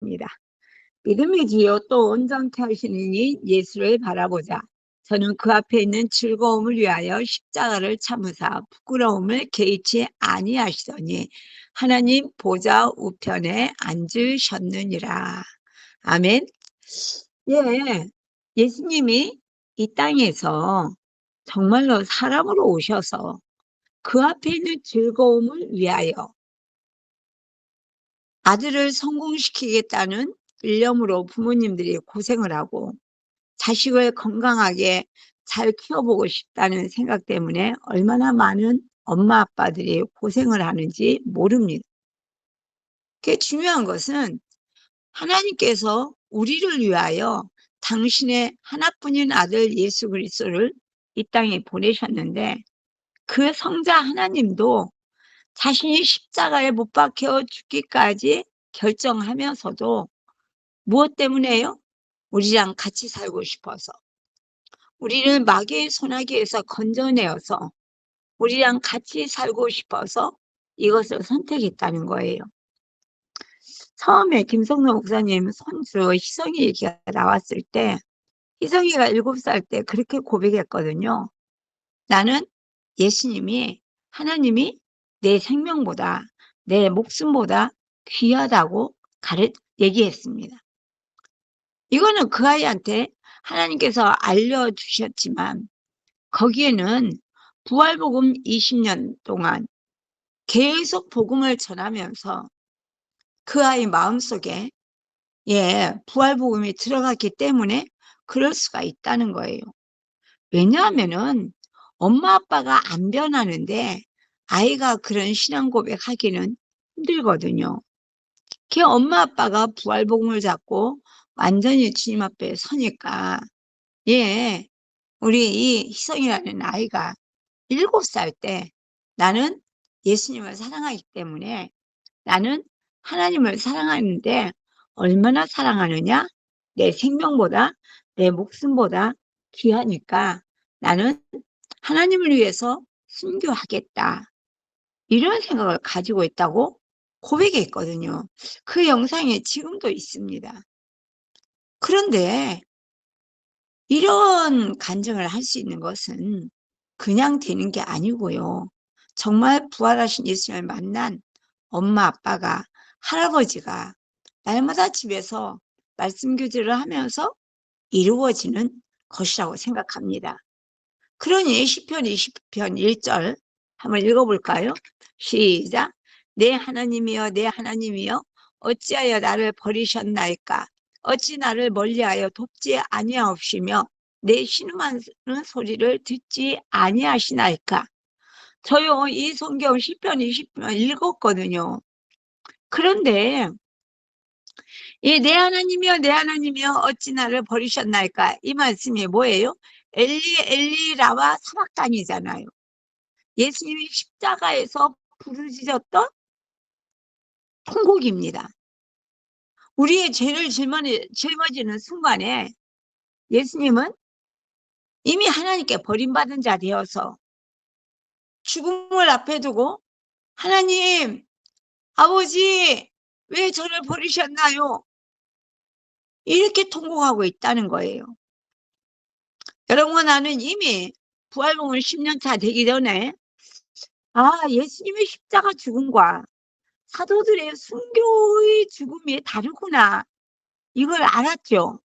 기도하겠습니다. 믿음의 주여 또 온전케 하시는 이 예수를 바라보자. 저는 그 앞에 있는 즐거움을 위하여 십자가를 참으사 부끄러움을 개의치 아니하시더니 하나님 보좌 우편에 앉으셨느니라. 아멘. 예, 예수님이 이 땅에서 정말로 사람으로 오셔서 그 앞에 있는 즐거움을 위하여 아들을 성공시키겠다는 일념으로 부모님들이 고생을 하고 자식을 건강하게 잘 키워보고 싶다는 생각 때문에 얼마나 많은 엄마 아빠들이 고생을 하는지 모릅니다. 그게 중요한 것은 하나님께서 우리를 위하여 당신의 하나뿐인 아들 예수 그리스도를 이 땅에 보내셨는데 그 성자 하나님도 자신이 십자가에 못 박혀 죽기까지 결정하면서도 무엇 때문에요? 우리랑 같이 살고 싶어서, 우리를 마귀의 소나기에서 건져내어서 우리랑 같이 살고 싶어서 이것을 선택했다는 거예요. 처음에 김성노 목사님 손주 희성이 얘기가 나왔을 때 희성이가 7살 때 그렇게 고백했거든요. 나는 예수님이, 하나님이 내 생명보다, 내 목숨보다 귀하다고 얘기했습니다. 이거는 그 아이한테 하나님께서 알려주셨지만 거기에는 부활복음 20년 동안 계속 복음을 전하면서 그 아이 마음속에 부활복음이 들어갔기 때문에 그럴 수가 있다는 거예요. 왜냐하면은 엄마 아빠가 안 변하는데 아이가 그런 신앙 고백하기는 힘들거든요. 그 엄마 아빠가 부활복음을 잡고 완전히 주님 앞에 서니까 우리 이 희성이라는 아이가 7살 때 나는 예수님을 사랑하기 때문에 나는 하나님을 사랑하는데 얼마나 사랑하느냐? 내 생명보다 내 목숨보다 귀하니까 나는 하나님을 위해서 순교하겠다. 이런 생각을 가지고 있다고 고백했거든요. 그 영상이 지금도 있습니다. 그런데 이런 간증을 할 수 있는 것은 그냥 되는 게 아니고요. 정말 부활하신 예수님을 만난 엄마, 아빠가, 할아버지가 날마다 집에서 말씀 교제를 하면서 이루어지는 것이라고 생각합니다. 그러니 시편 20편 1절 한번 읽어볼까요? 시작. 내 하나님이여 내 하나님이여 어찌하여 나를 버리셨나이까? 어찌 나를 멀리하여 돕지 아니하옵시며 내 신음하는 소리를 듣지 아니하시나이까? 저요 이 성경 시편 20편 읽었거든요. 그런데 이 내 하나님이여 내 하나님이여 어찌 나를 버리셨나이까? 이 말씀이 뭐예요? 엘리 엘리 라마 사박단이잖아요. 예수님이 십자가에서 부르짖었던 통곡입니다. 우리의 죄를 짊어지는 순간에 예수님은 이미 하나님께 버림받은 자 되어서 죽음을 앞에 두고 하나님, 아버지, 왜 저를 버리셨나요? 이렇게 통곡하고 있다는 거예요. 여러분, 나는 이미 부활복음 10년 차 되기 전에 예수님의 십자가 죽음과 사도들의 순교의 죽음이 다르구나. 이걸 알았죠.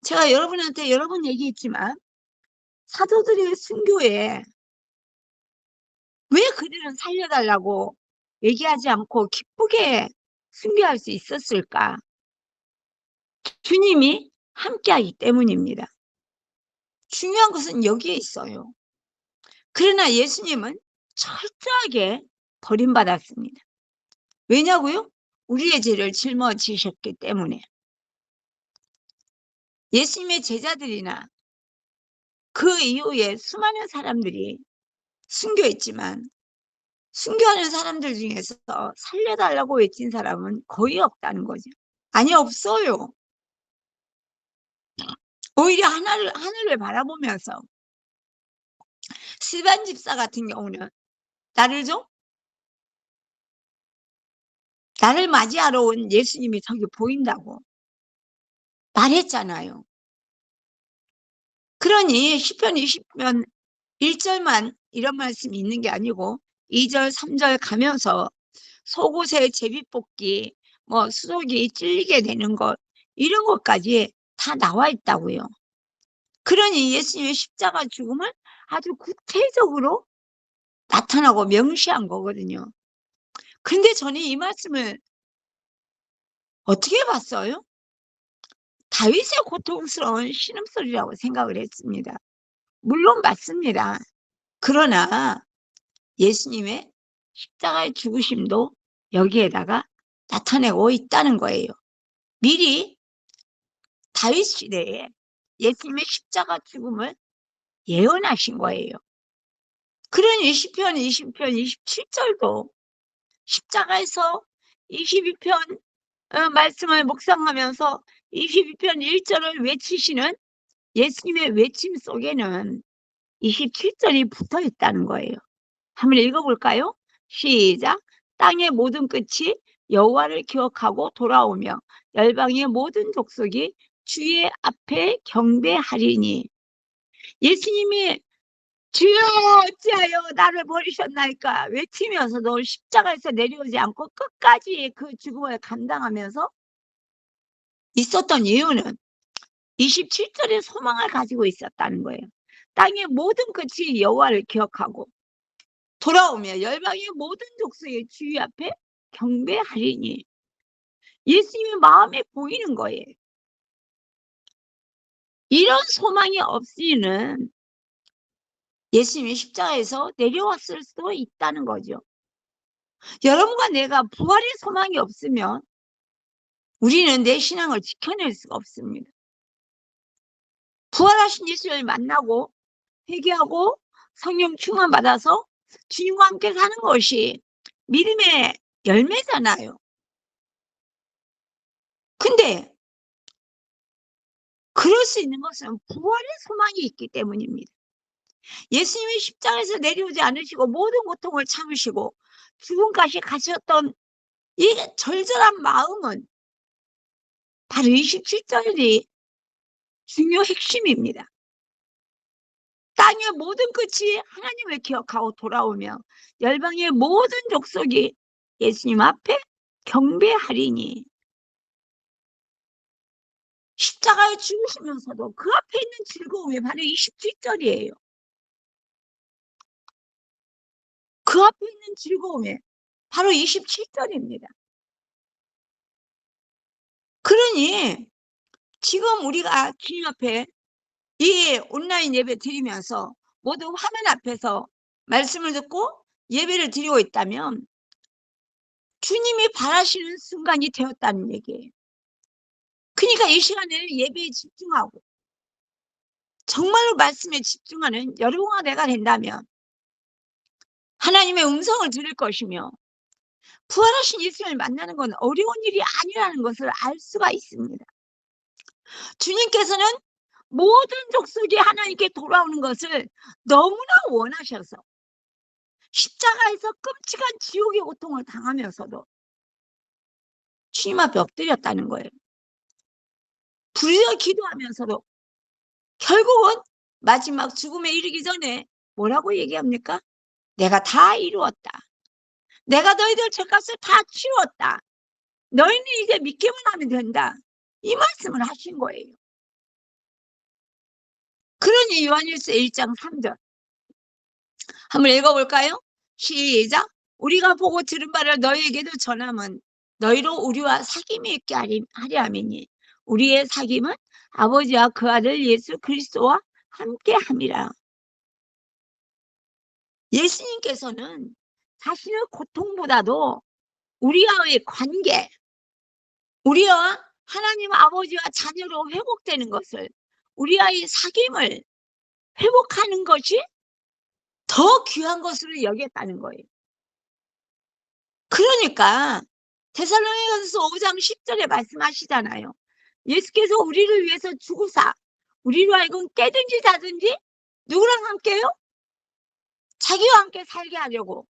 제가 여러분한테 여러 번 얘기했지만 사도들의 순교에 왜 그들은 살려달라고 얘기하지 않고 기쁘게 순교할 수 있었을까? 주님이 함께하기 때문입니다. 중요한 것은 여기에 있어요. 그러나 예수님은 철저하게 버림받았습니다. 왜냐고요? 우리의 죄를 짊어지셨기 때문에. 예수님의 제자들이나 그 이후에 수많은 사람들이 순교했지만 순교하는 사람들 중에서 살려달라고 외친 사람은 거의 없다는 거죠. 아니, 없어요. 오히려 하늘을 바라보면서 스반 집사 같은 경우는 나를 좀 나를 맞이하러 온 예수님이 저기 보인다고 말했잖아요. 그러니 시편 20편 1절만 이런 말씀이 있는 게 아니고 2절, 3절 가면서 속옷에 제비뽑기, 뭐 수족이 찔리게 되는 것, 이런 것까지 다 나와 있다고요. 그러니 예수님의 십자가 죽음을 아주 구체적으로 나타나고 명시한 거거든요. 근데 저는 이 말씀을 어떻게 봤어요? 다윗의 고통스러운 신음소리라고 생각을 했습니다. 물론 맞습니다. 그러나 예수님의 십자가의 죽으심도 여기에다가 나타내고 있다는 거예요. 미리 다윗 시대에 예수님의 십자가 죽음을 예언하신 거예요. 그러니 시편 20편 27절도 십자가에서 22편 말씀을 묵상하면서 22편 1절을 외치시는 예수님의 외침 속에는 27절이 붙어 있다는 거예요. 한번 읽어볼까요? 시작. 땅의 모든 끝이 여호와를 기억하고 돌아오며 열방의 모든 족속이 주의 앞에 경배하리니. 예수님이 주여 어찌하여 나를 버리셨나이까 외치면서도 십자가에서 내려오지 않고 끝까지 그 죽음을 감당하면서 있었던 이유는 27절의 소망을 가지고 있었다는 거예요. 땅의 모든 끝이 여호와를 기억하고 돌아오며 열방의 모든 족속의 주의 앞에 경배하리니. 예수님의 마음에 보이는 거예요. 이런 소망이 없이는 예수님이 십자가에서 내려왔을 수도 있다는 거죠. 여러분과 내가 부활의 소망이 없으면 우리는 내 신앙을 지켜낼 수가 없습니다. 부활하신 예수를 만나고 회개하고 성령 충만 받아서 주님과 함께 사는 것이 믿음의 열매잖아요. 근데 그럴 수 있는 것은 부활의 소망이 있기 때문입니다. 예수님이 십자가에서 내려오지 않으시고 모든 고통을 참으시고 죽음까지 가셨던 이 절절한 마음은 바로 27절이 중요 핵심입니다. 땅의 모든 끝이 하나님을 기억하고 돌아오며 열방의 모든 족속이 예수님 앞에 경배하리니. 십자가에 죽으시면서도 그 앞에 있는 즐거움이 바로 27절이에요. 그 앞에 있는 즐거움이 바로 27절입니다. 그러니 지금 우리가 주님 앞에 이 온라인 예배 드리면서 모두 화면 앞에서 말씀을 듣고 예배를 드리고 있다면 주님이 바라시는 순간이 되었다는 얘기예요. 그러니까 이 시간에는 예배에 집중하고 정말로 말씀에 집중하는 여러분과 내가 된다면 하나님의 음성을 들을 것이며 부활하신 예수님을 만나는 건 어려운 일이 아니라는 것을 알 수가 있습니다. 주님께서는 모든 족속이 하나님께 돌아오는 것을 너무나 원하셔서 십자가에서 끔찍한 지옥의 고통을 당하면서도 주님 앞에 엎드렸다는 거예요. 부르짖어 기도하면서도 결국은 마지막 죽음에 이르기 전에 뭐라고 얘기합니까? 내가 다 이루었다. 내가 너희들 죄값을 다 치루었다. 너희는 이제 믿기만 하면 된다. 이 말씀을 하신 거예요. 그러니 요한일서 1장 3절 한번 읽어볼까요? 시작. 우리가 보고 들은 바를 너희에게도 전함은 너희로 우리와 사귐이 있게 하려 함이니 우리의 사귐은 아버지와 그 아들 예수 그리스도와 함께 함이라. 예수님께서는 자신의 고통보다도 우리와의 관계, 우리와 하나님 아버지와 자녀로 회복되는 것을, 우리와의 사귐을 회복하는 것이 더 귀한 것으로 여겼다는 거예요. 그러니까 데살로니가서 5장 10절에 말씀하시잖아요. 예수께서 우리를 위해서 죽으사 우리로 하여금 깨든지 자든지 누구랑 함께요? 자기와 함께 살게 하려고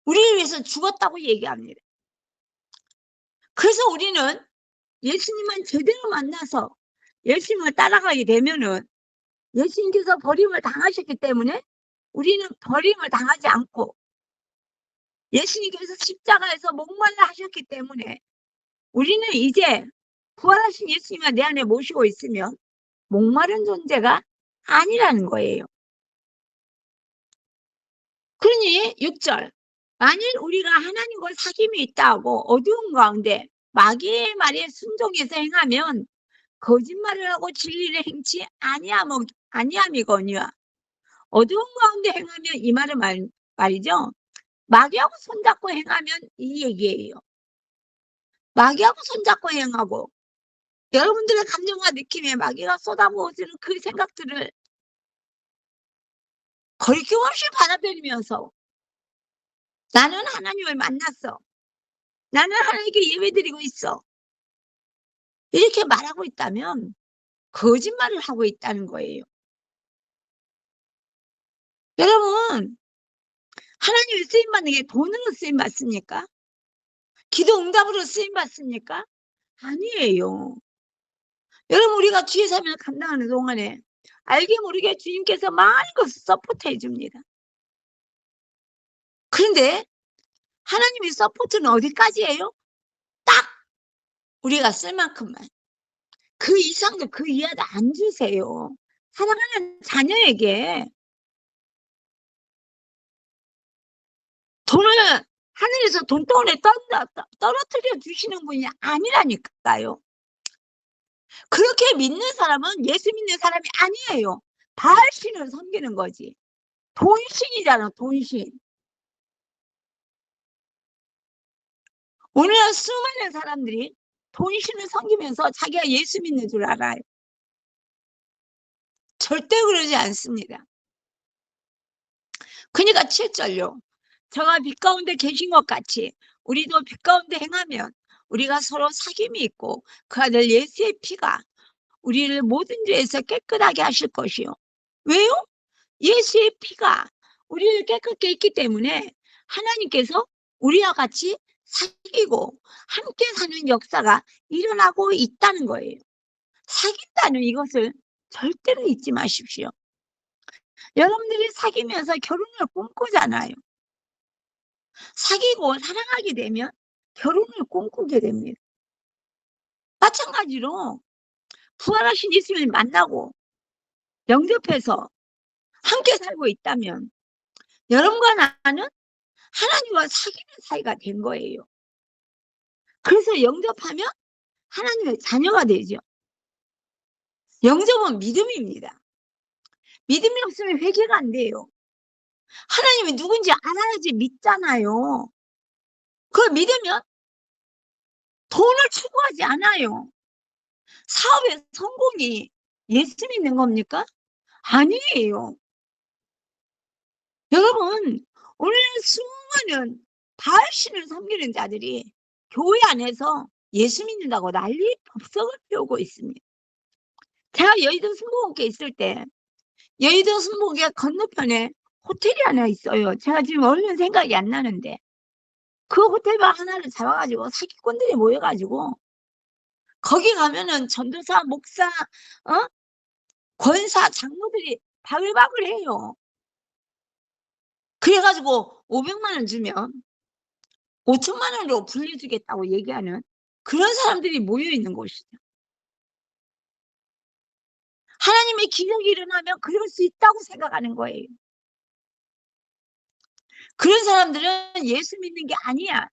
우리를 위해서 죽었다고 얘기합니다. 그래서 우리는 예수님만 제대로 만나서 예수님을 따라가게 되면은 예수님께서 버림을 당하셨기 때문에 우리는 버림을 당하지 않고 예수님께서 십자가에서 목말라 하셨기 때문에 우리는 이제 부활하신 예수님을 내 안에 모시고 있으면 목마른 존재가 아니라는 거예요. 그러니 6절 만일 우리가 하나님과 사귐이 있다고 어두운 가운데 마귀의 말에 순종해서 행하면 거짓말을 하고 진리를 행치 아니함이거니와 어두운 가운데 행하면 이 말은 말이죠. 마귀하고 손잡고 행하면 이 얘기예요. 마귀하고 손잡고 행하고 여러분들의 감정과 느낌에 마귀가 쏟아부어주는 그 생각들을 거리낌 없이 받아들이면서 나는 하나님을 만났어. 나는 하나님께 예배드리고 있어. 이렇게 말하고 있다면 거짓말을 하고 있다는 거예요. 여러분, 하나님의 쓰임받는 게 돈으로 쓰임받습니까? 기도 응답으로 쓰임받습니까? 아니에요. 여러분, 우리가 주의 사명을 감당하는 동안에 알게 모르게 주님께서 많은 것을 서포트해 줍니다. 그런데 하나님의 서포트는 어디까지예요? 딱 우리가 쓸 만큼만. 그 이상도 그 이하도 안 주세요. 사랑하는 자녀에게 돈을 하늘에서 돈덩어리에 떨어뜨려 주시는 분이 아니라니까요. 그렇게 믿는 사람은 예수 믿는 사람이 아니에요. 바알신을 섬기는 거지. 돈신이잖아, 돈신. 오늘날 수많은 사람들이 돈신을 섬기면서 자기가 예수 믿는 줄 알아요. 절대 그러지 않습니다. 그러니까 7절요. 저가 빛 가운데 계신 것 같이 우리도 빛 가운데 행하면 우리가 서로 사귐이 있고 그 아들 예수의 피가 우리를 모든 죄에서 깨끗하게 하실 것이요. 왜요? 예수의 피가 우리를 깨끗게 했기 때문에 하나님께서 우리와 같이 사귀고 함께 사는 역사가 일어나고 있다는 거예요. 사귄다는 이것을 절대로 잊지 마십시오. 여러분들이 사귀면서 결혼을 꿈꾸잖아요. 사귀고 사랑하게 되면 결혼을 꿈꾸게 됩니다. 마찬가지로 부활하신 예수님을 만나고 영접해서 함께 살고 있다면 여러분과 나는 하나님과 사귀는 사이가 된 거예요. 그래서 영접하면 하나님의 자녀가 되죠. 영접은 믿음입니다. 믿음이 없으면 회개가 안 돼요. 하나님이 누군지 알아야지 믿잖아요. 그걸 믿으면 돈을 추구하지 않아요. 사업의 성공이 예수 믿는 겁니까? 아니에요. 여러분, 오늘 수많은 바알신을 섬기는 자들이 교회 안에서 예수 믿는다고 난리 법석을 피우고 있습니다. 제가 여의도 순복음교회 있을 때 여의도 순복음교회 건너편에 호텔이 하나 있어요. 제가 지금 얼른 생각이 안 나는데 그 호텔방 하나를 잡아가지고 사기꾼들이 모여가지고 거기 가면은 전도사, 목사, 권사, 장로들이 바글바글 해요. 그래가지고 500만 원 주면 5천만 원으로 불려주겠다고 얘기하는 그런 사람들이 모여있는 곳이죠. 하나님의 기적이 일어나면 그럴 수 있다고 생각하는 거예요. 그런 사람들은 예수 믿는 게 아니야.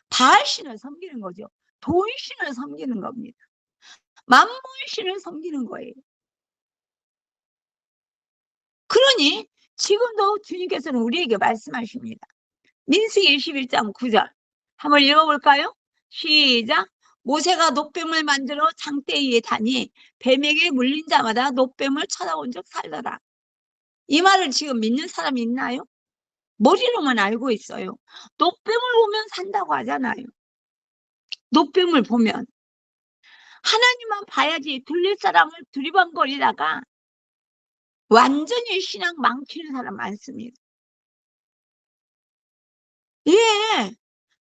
바알신을 섬기는 거죠. 돈신을 섬기는 겁니다. 만몬신을 섬기는 거예요. 그러니 지금도 주님께서는 우리에게 말씀하십니다. 민수기 21장 9절 한번 읽어볼까요? 시작. 모세가 놋뱀을 만들어 장대 위에 다니 뱀에게 물린 자마다 놋뱀을 쳐다본 적 살더라. 이 말을 지금 믿는 사람이 있나요? 머리로만 알고 있어요. 놋뱀을 보면 산다고 하잖아요. 놋뱀을 보면 하나님만 봐야지 둘릴 사람을 두리번거리다가 완전히 신앙 망치는 사람 많습니다. 예,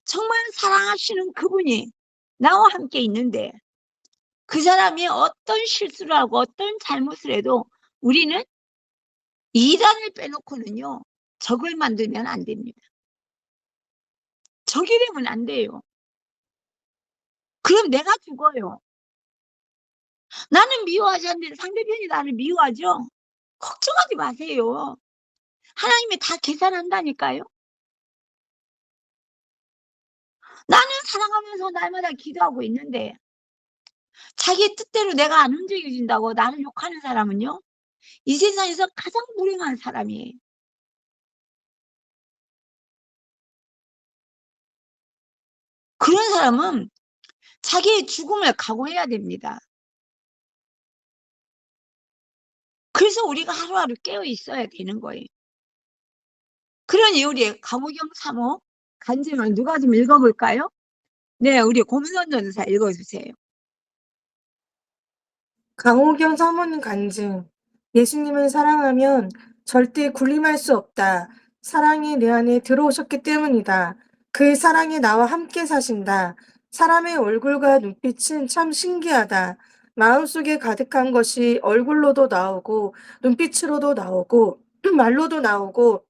정말 사랑하시는 그분이 나와 함께 있는데 그 사람이 어떤 실수를 하고 어떤 잘못을 해도 우리는 이단을 빼놓고는요, 적을 만들면 안 됩니다. 적이 되면 안 돼요. 그럼 내가 죽어요. 나는 미워하지 않는데 상대편이 나를 미워하죠? 걱정하지 마세요. 하나님이 다 계산한다니까요. 나는 사랑하면서 날마다 기도하고 있는데 자기 뜻대로 내가 안 움직여진다고 나를 욕하는 사람은요, 이 세상에서 가장 불행한 사람이에요. 그런 사람은 자기의 죽음을 각오해야 됩니다. 그래서 우리가 하루하루 깨어 있어야 되는 거예요. 그러니 우리 강호경 사모 간증을 누가 좀 읽어볼까요? 네, 우리 고문선 전사 읽어주세요. 강호경 사모님 간증. 예수님을 사랑하면 절대 군림할 수 없다. 사랑이 내 안에 들어오셨기 때문이다. 그 사랑이 나와 함께 사신다. 사람의 얼굴과 눈빛은 참 신기하다. 마음속에 가득한 것이 얼굴로도 나오고 눈빛으로도 나오고 말로도 나오고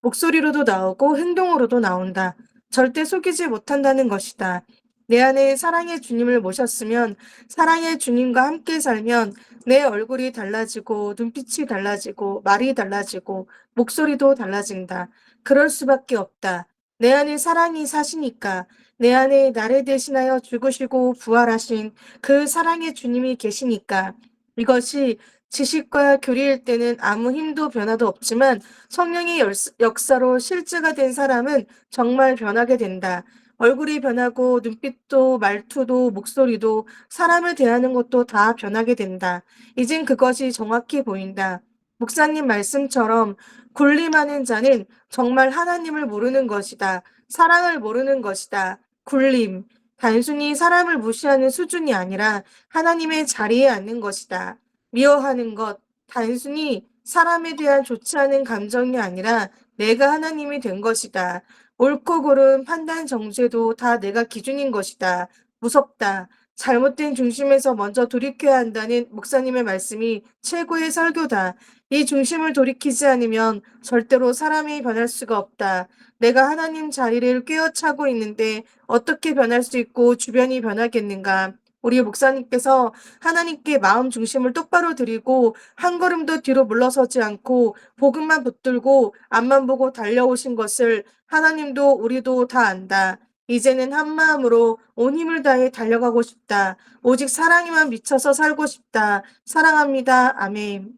목소리로도 나오고 행동으로도 나온다. 절대 속이지 못한다는 것이다. 내 안에 사랑의 주님을 모셨으면, 사랑의 주님과 함께 살면 내 얼굴이 달라지고 눈빛이 달라지고 말이 달라지고 목소리도 달라진다. 그럴 수밖에 없다. 내 안에 사랑이 사시니까, 내 안에 나를 대신하여 죽으시고 부활하신 그 사랑의 주님이 계시니까. 이것이 지식과 교리일 때는 아무 힘도 변화도 없지만 성령의 역사로 실제가 된 사람은 정말 변하게 된다. 얼굴이 변하고 눈빛도 말투도 목소리도 사람을 대하는 것도 다 변하게 된다. 이젠 그것이 정확히 보인다. 목사님 말씀처럼 군림하는 자는 정말 하나님을 모르는 것이다. 사랑을 모르는 것이다. 군림. 단순히 사람을 무시하는 수준이 아니라 하나님의 자리에 앉는 것이다. 미워하는 것, 단순히 사람에 대한 좋지 않은 감정이 아니라 내가 하나님이 된 것이다. 옳고 그른 판단 정죄도 다 내가 기준인 것이다. 무섭다. 잘못된 중심에서 먼저 돌이켜야 한다는 목사님의 말씀이 최고의 설교다. 이 중심을 돌이키지 않으면 절대로 사람이 변할 수가 없다. 내가 하나님 자리를 꿰어차고 있는데 어떻게 변할 수 있고 주변이 변하겠는가? 우리 목사님께서 하나님께 마음 중심을 똑바로 드리고 한 걸음도 뒤로 물러서지 않고 복음만 붙들고 앞만 보고 달려오신 것을 하나님도 우리도 다 안다. 이제는 한 마음으로 온 힘을 다해 달려가고 싶다. 오직 사랑에만 미쳐서 살고 싶다. 사랑합니다. 아멘.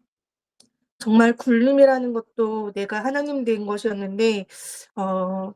정말 굴림이라는 것도 내가 하나님 된 것이었는데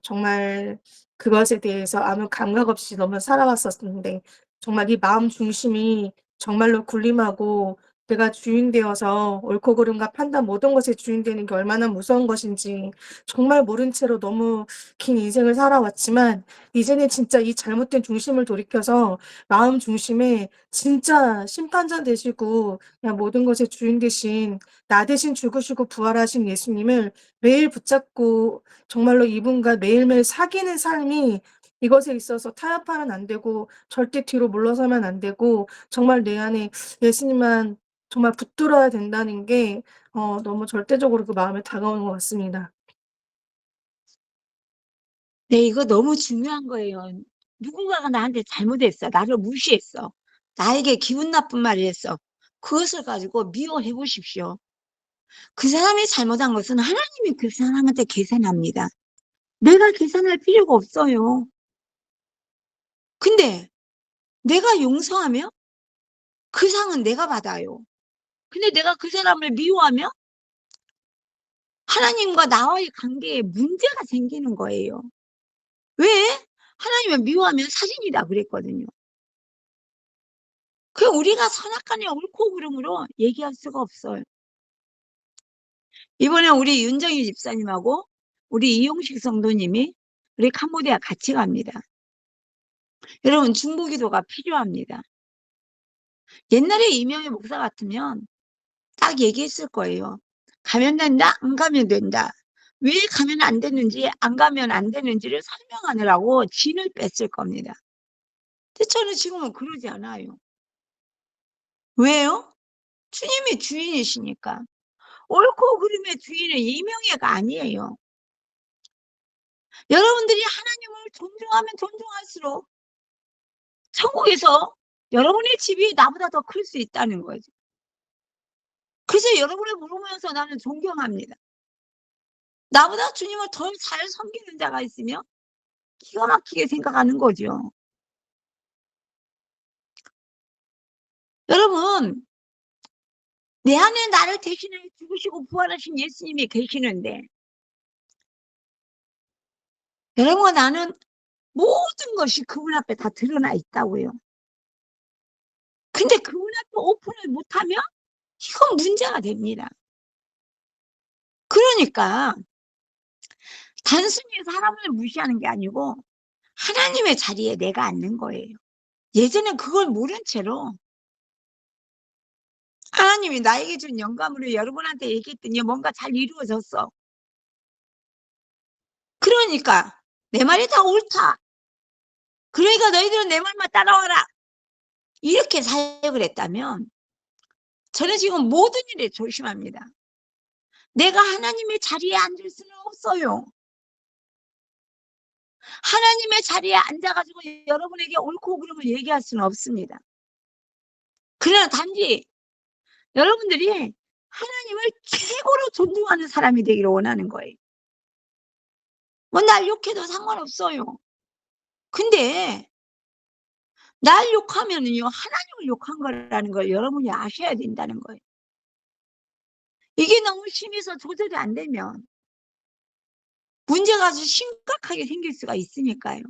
정말 그것에 대해서 아무 감각 없이 너무 살아왔었는데 정말 이 마음 중심이 정말로 굴림하고 내가 주인 되어서 옳고 그름과 판단 모든 것의 주인 되는 게 얼마나 무서운 것인지 정말 모른 채로 너무 긴 인생을 살아왔지만 이제는 진짜 이 잘못된 중심을 돌이켜서 마음 중심에 진짜 심판자 되시고 그냥 모든 것의 주인 되신 나 대신 죽으시고 부활하신 예수님을 매일 붙잡고 정말로 이분과 매일매일 사귀는 삶이 이것에 있어서 타협하면 안 되고 절대 뒤로 물러서면 안 되고 정말 내 안에 예수님만 정말 붙들어야 된다는 게 너무 절대적으로 그 마음에 다가오는 것 같습니다. 네, 이거 너무 중요한 거예요. 누군가가 나한테 잘못했어. 나를 무시했어. 나에게 기분 나쁜 말을 했어. 그것을 가지고 미워해 보십시오. 그 사람이 잘못한 것은 하나님이 그 사람한테 계산합니다. 내가 계산할 필요가 없어요. 근데 내가 용서하면 그 상은 내가 받아요. 근데 내가 그 사람을 미워하면 하나님과 나와의 관계에 문제가 생기는 거예요. 왜? 하나님을 미워하면 사진이다 그랬거든요. 그 우리가 선악간에 옳고 그름으로 얘기할 수가 없어요. 이번에 우리 윤정희 집사님하고 우리 이용식 성도님이 우리 캄보디아 같이 갑니다. 여러분, 중보기도가 필요합니다. 옛날에 이명희 목사 같으면 딱 얘기했을 거예요. 가면 된다, 안 가면 된다. 왜 가면 안 되는지, 안 가면 안 되는지를 설명하느라고 진을 뺐을 겁니다. 근데 저는 지금은 그러지 않아요. 왜요? 주님이 주인이시니까. 옳고 그름의 주인은 이명예가 아니에요. 여러분들이 하나님을 존중하면 존중할수록 천국에서 여러분의 집이 나보다 더 클 수 있다는 거죠. 그래서 여러분을 물으면서 나는 존경합니다. 나보다 주님을 더 잘 섬기는 자가 있으면 기가 막히게 생각하는 거죠. 여러분, 내 안에 나를 대신해 죽으시고 부활하신 예수님이 계시는데, 여러분과 나는 모든 것이 그분 앞에 다 드러나 있다고요. 근데 그분 앞에 오픈을 못하면 이건 문제가 됩니다. 그러니까 단순히 사람을 무시하는 게 아니고 하나님의 자리에 내가 앉는 거예요. 예전엔 그걸 모른 채로 하나님이 나에게 준 영감으로 여러분한테 얘기했더니 뭔가 잘 이루어졌어. 그러니까 내 말이 다 옳다. 그러니까 너희들은 내 말만 따라와라. 이렇게 사역을 했다면 저는 지금 모든 일에 조심합니다. 내가 하나님의 자리에 앉을 수는 없어요. 하나님의 자리에 앉아가지고 여러분에게 옳고 그름을 얘기할 수는 없습니다. 그러나 단지 여러분들이 하나님을 최고로 존중하는 사람이 되기를 원하는 거예요. 뭐 날 욕해도 상관없어요. 근데 날 욕하면은요, 하나님을 욕한 거라는 걸 여러분이 아셔야 된다는 거예요. 이게 너무 심해서 조절이 안 되면 문제가 아주 심각하게 생길 수가 있으니까요.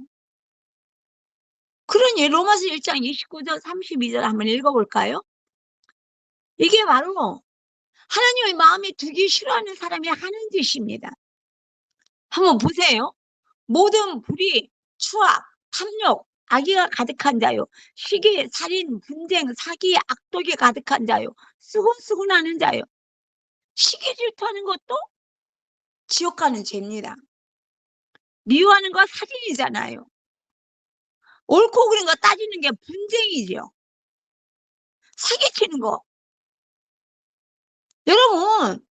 그러니 로마서 1장 29절 32절 한번 읽어볼까요? 이게 바로 하나님의 마음에 두기 싫어하는 사람이 하는 짓입니다. 한번 보세요. 모든 불의, 추악, 탐욕, 악의가 가득한 자요. 시기, 살인, 분쟁, 사기, 악독이 가득한 자요. 수군수군하는 자요. 시기 질투하는 것도 지옥 가는 죄입니다. 미워하는 거 사진이잖아요. 옳고 그른 거 따지는 게 분쟁이죠. 사기치는 거. 여러분,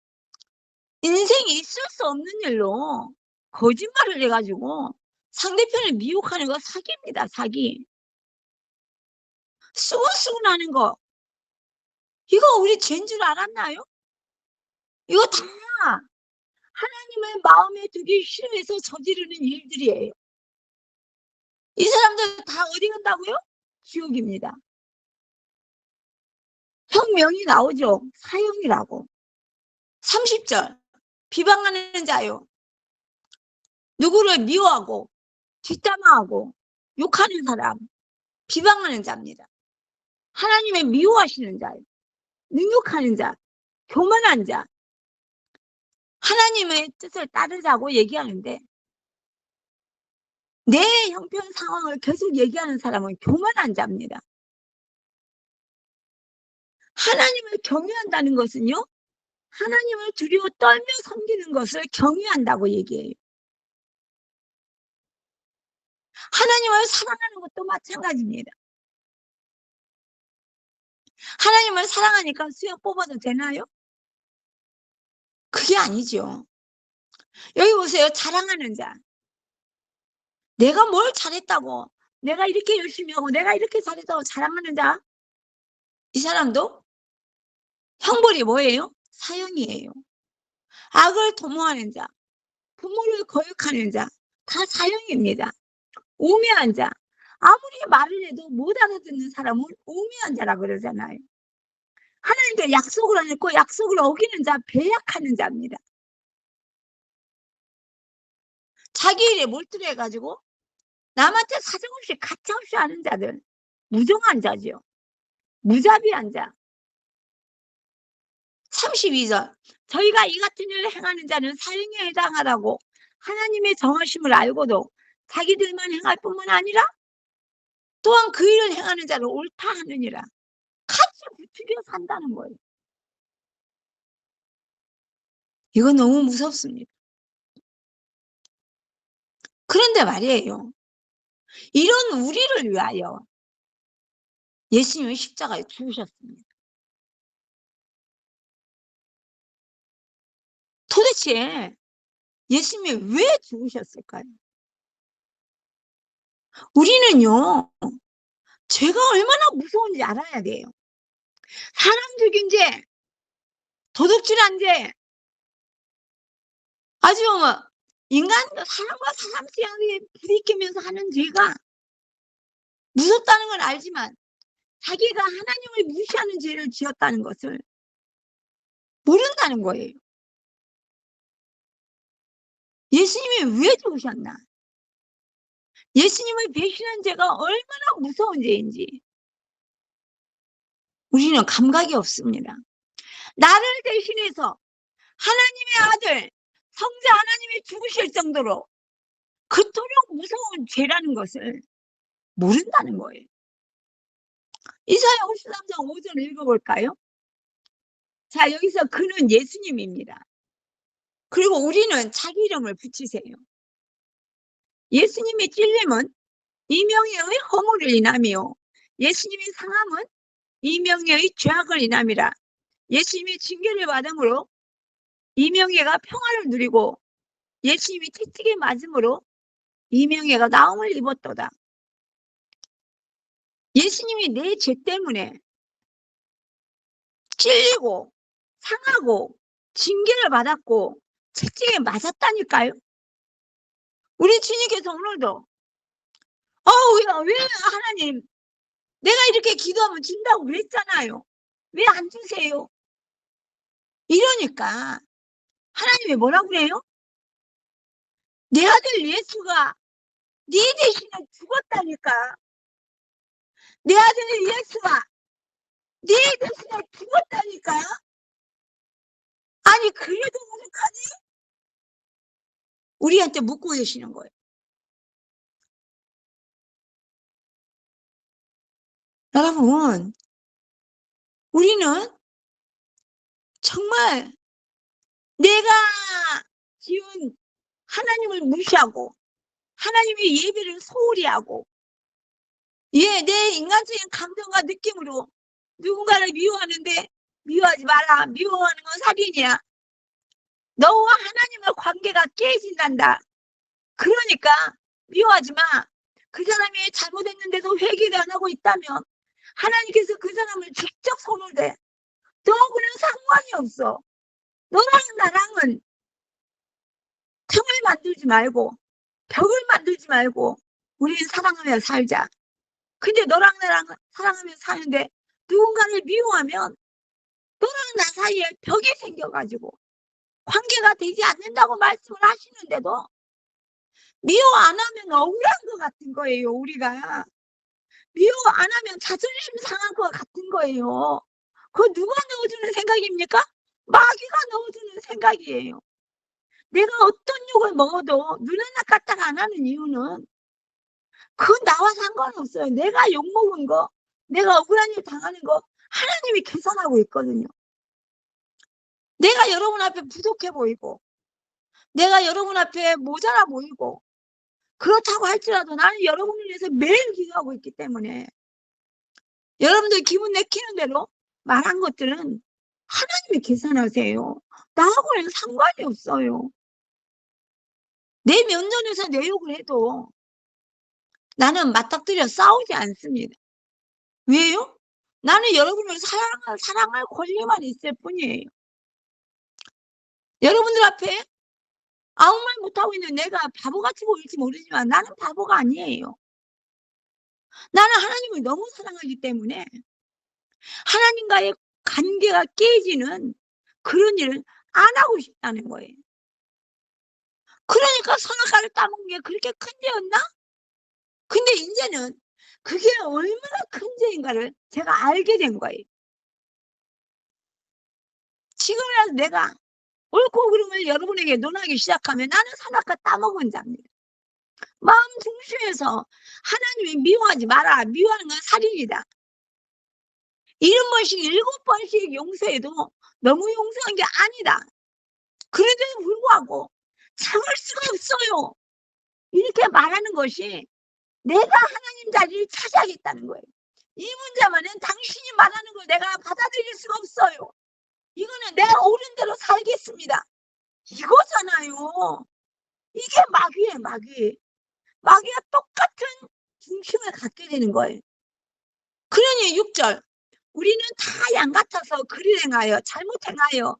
인생에 있을 수 없는 일로 거짓말을 해가지고 상대편을 미혹하는 거 사기입니다. 사기. 수군수군하는 거. 이거 우리 죄인 줄 알았나요? 이거 다 하나님의 마음에 두기 싫어해서 저지르는 일들이에요. 이 사람들 다 어디 간다고요? 지옥입니다. 형명이 나오죠. 사형이라고. 30절. 비방하는 자요. 누구를 미워하고 뒷담화하고 욕하는 사람. 비방하는 자입니다. 하나님의 미워하시는 자예요. 능욕하는 자. 교만한 자. 하나님의 뜻을 따르자고 얘기하는데 내 형편 상황을 계속 얘기하는 사람은 교만한 자입니다. 하나님을 경외한다는 것은요, 하나님을 두려워 떨며 섬기는 것을 경외한다고 얘기해요. 하나님을 사랑하는 것도 마찬가지입니다. 하나님을 사랑하니까 수염 뽑아도 되나요? 그게 아니죠. 여기 보세요. 자랑하는 자. 내가 뭘 잘했다고, 내가 이렇게 열심히 하고 내가 이렇게 잘했다고 자랑하는 자. 이 사람도 형벌이 뭐예요? 사형이에요. 악을 도모하는 자, 부모를 거역하는 자, 다 사형입니다. 우매한 자. 아무리 말을 해도 못 알아듣는 사람은 우매한 자라 그러잖아요. 하나님께 약속을 안 했고 약속을 어기는 자, 배약하는 자입니다. 자기 일에 몰두해가지고 남한테 사정없이 가차없이 하는 자들, 무정한 자죠. 무자비한 자. 32절. 저희가 이 같은 일을 행하는 자는 사형에 해당하다고 하나님의 정하심을 알고도 자기들만 행할 뿐만 아니라 또한 그 일을 행하는 자를 옳다 하느니라. 같이 부추겨 산다는 거예요. 이거 너무 무섭습니다. 그런데 말이에요. 이런 우리를 위하여 예수님은 십자가에 죽으셨습니다. 도대체 예수님이 왜 죽으셨을까요? 우리는요, 죄가 얼마나 무서운지 알아야 돼요. 사람 죽인 죄, 도둑질한 죄, 아주 사람과 사람 사이에 부딪히면서 하는 죄가 무섭다는 건 알지만 자기가 하나님을 무시하는 죄를 지었다는 것을 모른다는 거예요. 예수님이 왜 죽으셨나? 예수님을 배신한 죄가 얼마나 무서운 죄인지 우리는 감각이 없습니다. 나를 대신해서 하나님의 아들, 성자 하나님이 죽으실 정도로 그토록 무서운 죄라는 것을 모른다는 거예요. 이사야 53장 5절 읽어볼까요? 자, 여기서 그는 예수님입니다. 그리고 우리는 자기 이름을 붙이세요. 예수님의 찔림은 이명희의 허물을 인하며 예수님의 상함은 이명희의 죄악을 인함이라. 예수님이 징계를 받음으로 이명희가 평화를 누리고 예수님이 채찍에 맞음으로 이명희가 나음을 입었도다. 예수님이 내 죄 때문에 찔리고 상하고 징계를 받았고 채찍에 맞았다니까요. 우리 주님께서 오늘도 왜 하나님 내가 이렇게 기도하면 준다고 그랬잖아요. 왜 안 주세요? 이러니까 하나님이 뭐라고 그래요? 내 아들 예수가 네 대신에 죽었다니까. 내 아들 예수가 네 대신에 죽었다니까. 아니 그래도 부족하니? 우리한테 묻고 계시는 거예요. 여러분, 우리는 정말 내가 지은 하나님을 무시하고 하나님의 예배를 소홀히 하고 내 인간적인 감정과 느낌으로 누군가를 미워하는데 미워하지 마라. 미워하는 건 살인이야. 너와 하나님의 관계가 깨진단다. 그러니까 미워하지 마. 그 사람이 잘못했는데도 회개도 안 하고 있다면 하나님께서 그 사람을 직접 손을 대. 너하고는 상관이 없어. 너랑 나랑은 틈을 만들지 말고 벽을 만들지 말고 우리는 사랑하며 살자. 근데 너랑 나랑 사랑하며 사는데 누군가를 미워하면 너랑 나 사이에 벽이 생겨가지고 관계가 되지 않는다고 말씀을 하시는데도 미워 안 하면 억울한 것 같은 거예요. 우리가 미워 안 하면 자존심 상할 것 같은 거예요. 그거 누가 넣어주는 생각입니까? 마귀가 넣어주는 생각이에요. 내가 어떤 욕을 먹어도 눈 하나 까딱 안 하는 이유는 그건 나와 상관없어요. 내가 욕먹은 거, 내가 억울한 일 당하는 거 하나님이 계산하고 있거든요. 내가 여러분 앞에 부족해 보이고 내가 여러분 앞에 모자라 보이고 그렇다고 할지라도 나는 여러분을 위해서 매일 기도하고 있기 때문에 여러분들 기분 내키는 대로 말한 것들은 하나님이 계산하세요. 나하고는 상관이 없어요. 내 면전에서 내 욕을 해도 나는 맞닥뜨려 싸우지 않습니다. 왜요? 나는 여러분을 사랑할 권리만 있을 뿐이에요. 여러분들 앞에 아무 말 못하고 있는 내가 바보같이 보일지 모르지만 나는 바보가 아니에요. 나는 하나님을 너무 사랑하기 때문에 하나님과의 관계가 깨지는 그런 일을 안 하고 싶다는 거예요. 그러니까 선악과를 따먹는 게 그렇게 큰 죄였나? 근데 이제는 그게 얼마나 큰 죄인가를 제가 알게 된 거예요. 지금이라도 내가 옳고 그름을 여러분에게 논하기 시작하면 나는 선악과 따먹은 자입니다. 마음 중심에서 하나님이 미워하지 마라. 미워하는 건 살인이다. 70번씩 7번씩 용서해도 너무 용서한 게 아니다. 그래도 불구하고 참을 수가 없어요. 이렇게 말하는 것이 내가 하나님 자리를 차지하겠다는 거예요. 이 문제만은 당신이 말하는 걸 내가 받아들일 수가 없어요. 이거는 내가 옳은 대로 살겠습니다. 이거잖아요. 이게 마귀예요, 마귀. 마귀가 똑같은 중심을 갖게 되는 거예요. 그러니 6절 우리는 다 양 같아서 그리 행하여 잘못 행하여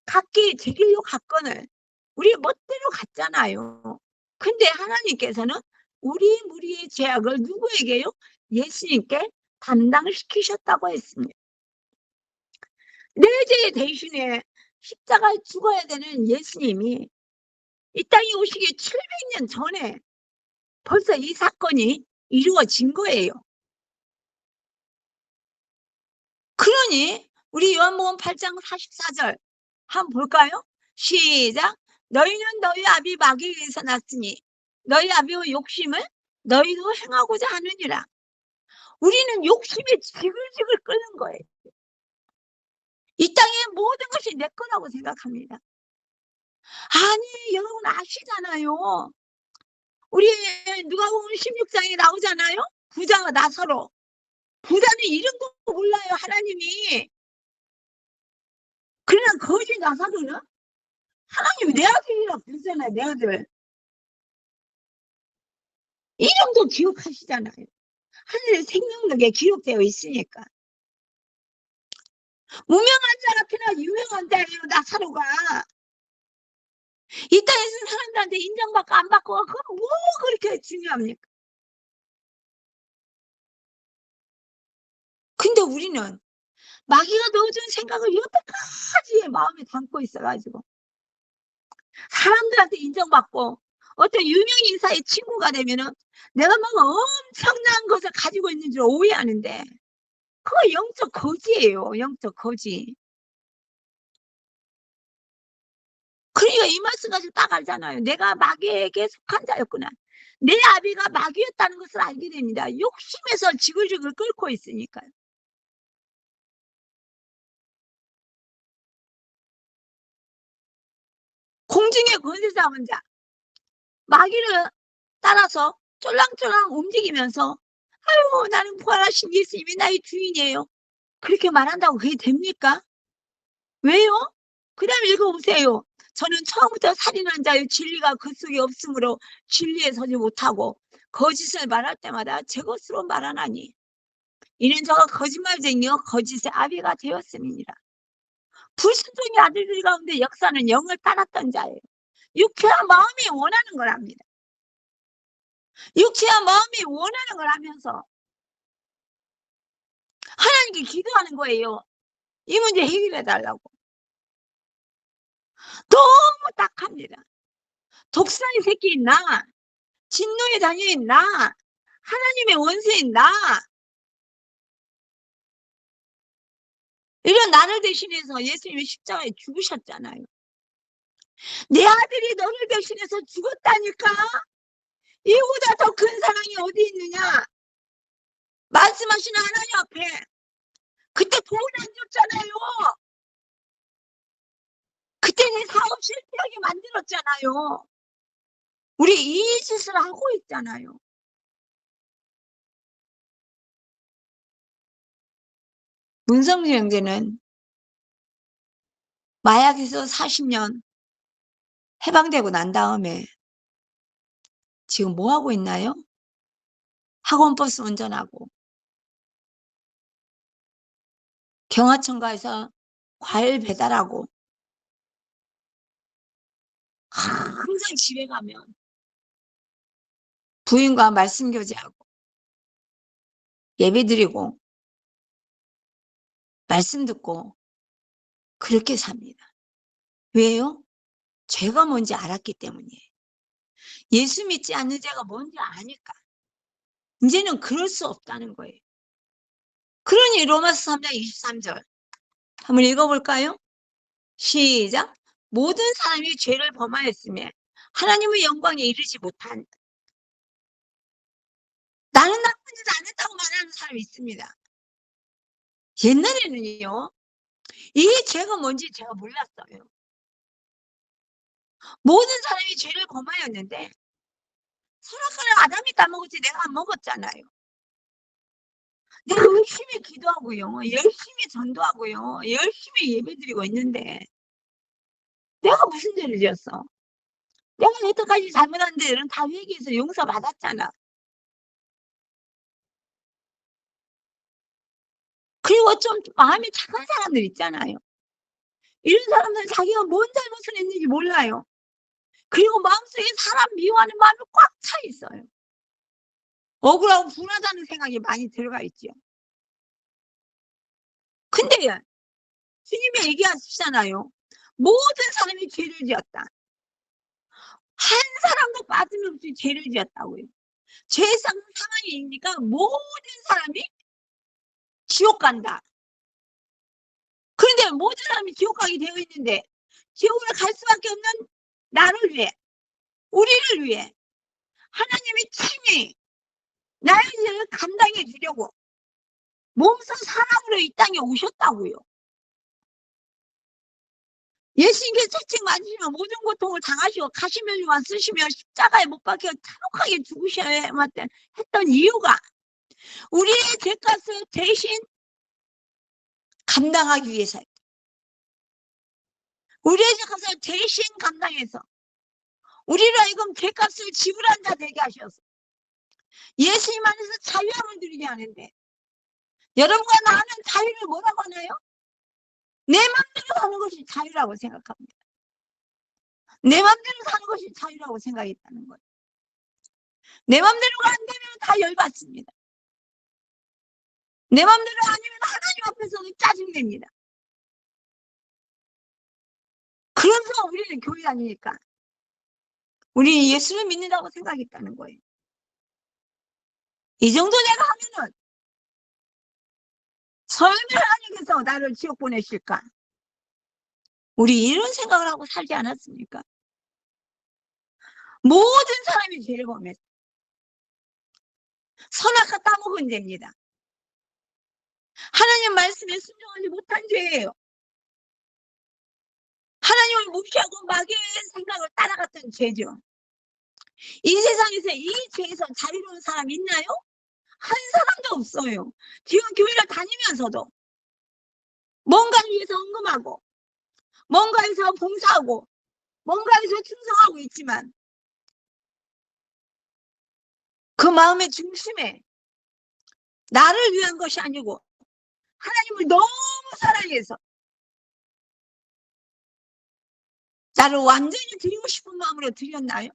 각기 제 길로 갔거늘 우리 멋대로 갔잖아요. 근데 하나님께서는 우리 무리의 죄악을 누구에게요? 예수님께 담당시키셨다고 했습니다. 내 죄 대신에 십자가에 죽어야 되는 예수님이 이 땅에 오시기 700년 전에 벌써 이 사건이 이루어진 거예요. 그러니 우리 요한복음 8장 44절 한번 볼까요? 시작. 너희는 너희 아비 마귀에게서 났으니 너희 아비의 욕심을 너희도 행하고자 하느니라. 우리는 욕심에 지글지글 끓는 거예요. 이 땅의 모든 것이 내 거라고 생각합니다. 아니 여러분 아시잖아요. 우리 누가복음 16장에 나오잖아요. 부자가 나서로. 부자는 이름도 몰라요 하나님이. 그러나 거지 나사로는 하나님이 내 아들이라고 그러잖아요. 내 아들. 이름도 기억하시잖아요. 하늘의 생명력에 기록되어 있으니까. 무명한 자 같으나 유명한 자예요. 나사로가. 이 땅에서 사람들한테 인정받고 안 받고 그건 뭐 그렇게 중요합니까? 근데 우리는 마귀가 넣어준 생각을 여태까지 마음에 담고 있어가지고 사람들한테 인정받고 어떤 유명 인사의 친구가 되면은 내가 뭔가 엄청난 것을 가지고 있는 줄 오해하는데 그거 영적 거지예요. 영적 거지. 그러니까 이 말씀 가지고 딱 알잖아요. 내가 마귀에게 속한 자였구나. 내 아비가 마귀였다는 것을 알게 됩니다. 욕심에서 지글지글 끓고 있으니까요. 공중의 권세 잡은 자. 마귀를 따라서 쫄랑쫄랑 움직이면서 아유 나는 부활하신 예수님이 나의 주인이에요. 그렇게 말한다고 그게 됩니까? 왜요? 그 다음 읽어보세요. 저는 처음부터 살인한 자의 진리가 그 속에 없으므로 진리에 서지 못하고 거짓을 말할 때마다 제 것으로 말하나니 이는 저가 거짓말쟁이요 거짓의 아비가 되었음이니라. 불순종의 아들들 가운데 역사는 영을 따랐던 자예요. 육체와 마음이 원하는 걸 합니다. 육체와 마음이 원하는 걸 하면서 하나님께 기도하는 거예요. 이 문제 해결해 달라고. 너무 딱합니다. 독사의 새끼인 나, 진노의 자녀인 나, 하나님의 원수인 나, 이런 나를 대신해서 예수님이 십자가에 죽으셨잖아요. 내 아들이 너를 대신해서 죽었다니까. 이보다 더 큰 사랑이 어디 있느냐. 말씀하시는 하나님 앞에 그때 돈 안 줬잖아요. 그때 내 사업 실패하게 만들었잖아요. 우리 이 짓을 하고 있잖아요. 문성주 형제는 마약에서 40년 해방되고 난 다음에 지금 뭐 하고 있나요? 학원버스 운전하고 경하천가에서 과일 배달하고 항상 집에 가면 부인과 말씀 교제하고 예배 드리고 말씀 듣고 그렇게 삽니다. 왜요? 죄가 뭔지 알았기 때문이에요. 예수 믿지 않는 죄가 뭔지 아니까. 이제는 그럴 수 없다는 거예요. 그러니 로마서 3장 23절 한번 읽어볼까요? 시작. 모든 사람이 죄를 범하였으며 하나님의 영광에 이르지 못한 나는 나쁜 짓 안 했다고 말하는 사람이 있습니다. 옛날에는요. 이 죄가 뭔지 제가 몰랐어요. 모든 사람이 죄를 범하였는데 선악과를 아담이 따먹었지 내가 안 먹었잖아요. 내가 열심히 기도하고요. 열심히 전도하고요. 열심히 예배드리고 있는데 내가 무슨 죄를 지었어? 내가 여태까지 잘못한 데는 다 회개해서 용서받았잖아. 그리고 좀 마음이 착한 사람들 있잖아요. 이런 사람들은 자기가 뭔 잘못을 했는지 몰라요. 그리고 마음속에 사람 미워하는 마음이 꽉 차 있어요. 억울하고 분하다는 생각이 많이 들어가 있죠. 근데 주님이 얘기하시잖아요. 모든 사람이 죄를 지었다. 한 사람도 빠짐없이 죄를 지었다고요. 죄상 사망이니까 모든 사람이 지옥 간다. 그런데 모든 사람이 지옥 가게 되어 있는데 지옥을 갈 수밖에 없는 나를 위해, 우리를 위해 하나님이 친히 나의 죄를 감당해 주려고 몸소 사람으로 이 땅에 오셨다고요. 예수님께서 채찍 맞으시며 모든 고통을 당하시고 가시면류관 쓰시며 십자가에 못 박혀 잔혹하게 죽으셔야 했던 이유가 우리의 죄값을 대신 감당하기 위해서예요. 우리의 죄값을 대신 감당해서 우리로 하여금 죄값을 지불한 자 되게 하셔서 예수님 안에서 자유함을 누리게 하는데, 여러분과 나는 자유를 뭐라고 하나요? 내 맘대로 사는 것이 자유라고 생각합니다. 내 맘대로 사는 것이 자유라고 생각했다는 거예요. 내 맘대로가 안 되면 다 열받습니다. 내 맘대로 아니면 하나님 앞에서는 짜증냅니다. 그러면서 우리는 교회 다니니까 우리 예수를 믿는다고 생각했다는 거예요. 이 정도 내가 하면은 설마 하나님께서 나를 지옥 보내실까? 우리 이런 생각을 하고 살지 않았습니까? 모든 사람이 죄를 범했어요. 선악과 따먹은 죄입니다. 하나님 말씀에 순종하지 못한 죄예요. 하나님을 무시하고 마귀의 생각을 따라갔던 죄죠. 이 세상에서 이 죄에서 자유로운 사람 있나요? 한 사람도 없어요. 지금 교회를 다니면서도 뭔가를 위해서 헌금하고 뭔가에서 봉사하고 뭔가에서 충성하고 있지만 그 마음의 중심에 나를 위한 것이 아니고 하나님을 너무 사랑해서 나를 완전히 드리고 싶은 마음으로 드렸나요?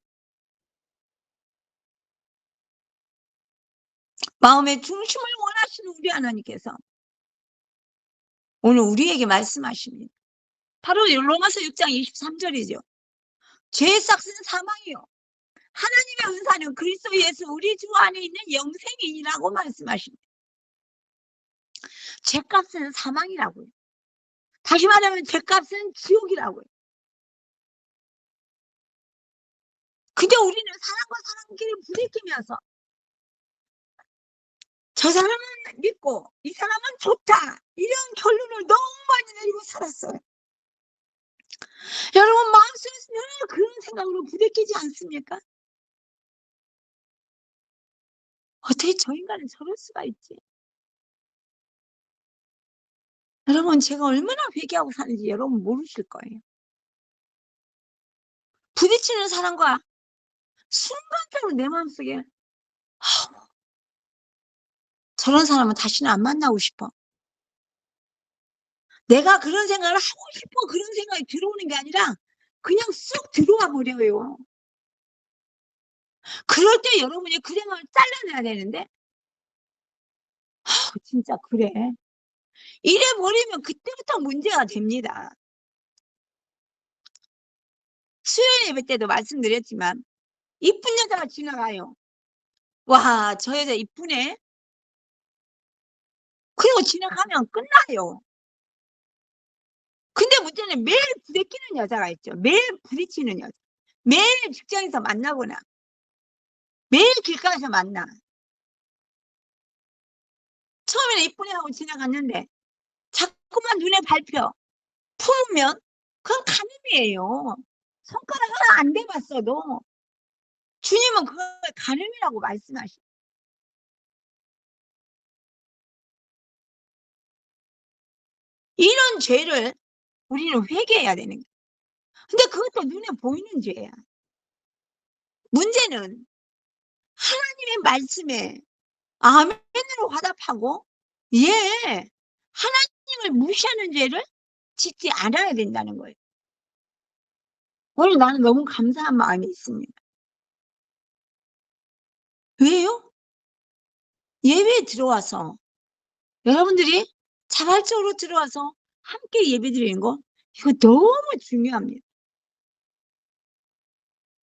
마음의 중심을 원하시는 우리 하나님께서 오늘 우리에게 말씀하십니다. 바로 로마서 6장 23절이죠. 죄의 삭은 사망이요, 하나님의 은사는 그리스도 예수 우리 주 안에 있는 영생이라고 말씀하십니다. 죄값은 사망이라고요. 다시 말하면 죄값은 지옥이라고요. 근데 우리는 사람과 사람끼리 부딪히면서 저 사람은 믿고 이 사람은 좋다, 이런 결론을 너무 많이 내리고 살았어요. 여러분 마음속에서 늘 그런 생각으로 부딪히지 않습니까? 어떻게 저 인간은 저럴 수가 있지? 여러분 제가 얼마나 회개하고 사는지 여러분 모르실 거예요. 부딪히는 사람과 순간적으로 내 마음속에 저런 사람은 다시는 안 만나고 싶어. 내가 그런 생각을 하고 싶어 그런 생각이 들어오는 게 아니라 그냥 쑥 들어와 버려요. 그럴 때 여러분이 그 생각을 잘라내야 되는데 진짜 그래. 이래 버리면 그때부터 문제가 됩니다. 수요일 예배 때도 말씀드렸지만 이쁜 여자가 지나가요. 와, 저 여자 이쁘네. 그리고 지나가면 끝나요. 근데 문제는 매일 부대끼는 여자가 있죠. 매일 부딪히는 여자. 매일 직장에서 만나거나 매일 길가에서 만나. 처음에는 이쁘네 하고 지나갔는데 자꾸만 눈에 밟혀 품으면 그건 간음이에요. 손가락 하나 안 대봤어도 주님은 그걸 간음이라고 말씀하시죠. 이런 죄를 우리는 회개해야 되는 거예요. 근데 그것도 눈에 보이는 죄야. 문제는 하나님의 말씀에 아멘으로 화답하고 하나님을 무시하는 죄를 짓지 않아야 된다는 거예요. 오늘 나는 너무 감사한 마음이 있습니다. 왜요? 예배에 들어와서 여러분들이 자발적으로 들어와서 함께 예배드리는 거 이거 너무 중요합니다.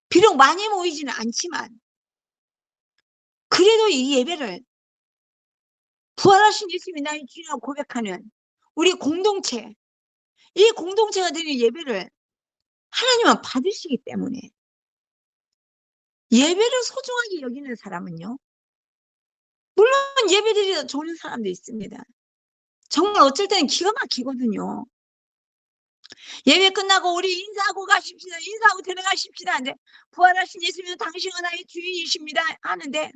비록 많이 모이지는 않지만 그래도 이 예배를 부활하신 예수님이 나의 주라고 고백하는 우리 공동체, 이 공동체가 드리는 예배를 하나님은 받으시기 때문에 예배를 소중하게 여기는 사람은요, 물론 예배드리다 좋은 사람도 있습니다. 정말 어쩔 때는 기가 막히거든요. 예배 끝나고 우리 인사하고 가십시다. 인사하고 들어가십시다. 근데 부활하신 예수님은 당신은 나의 주인이십니다. 하는데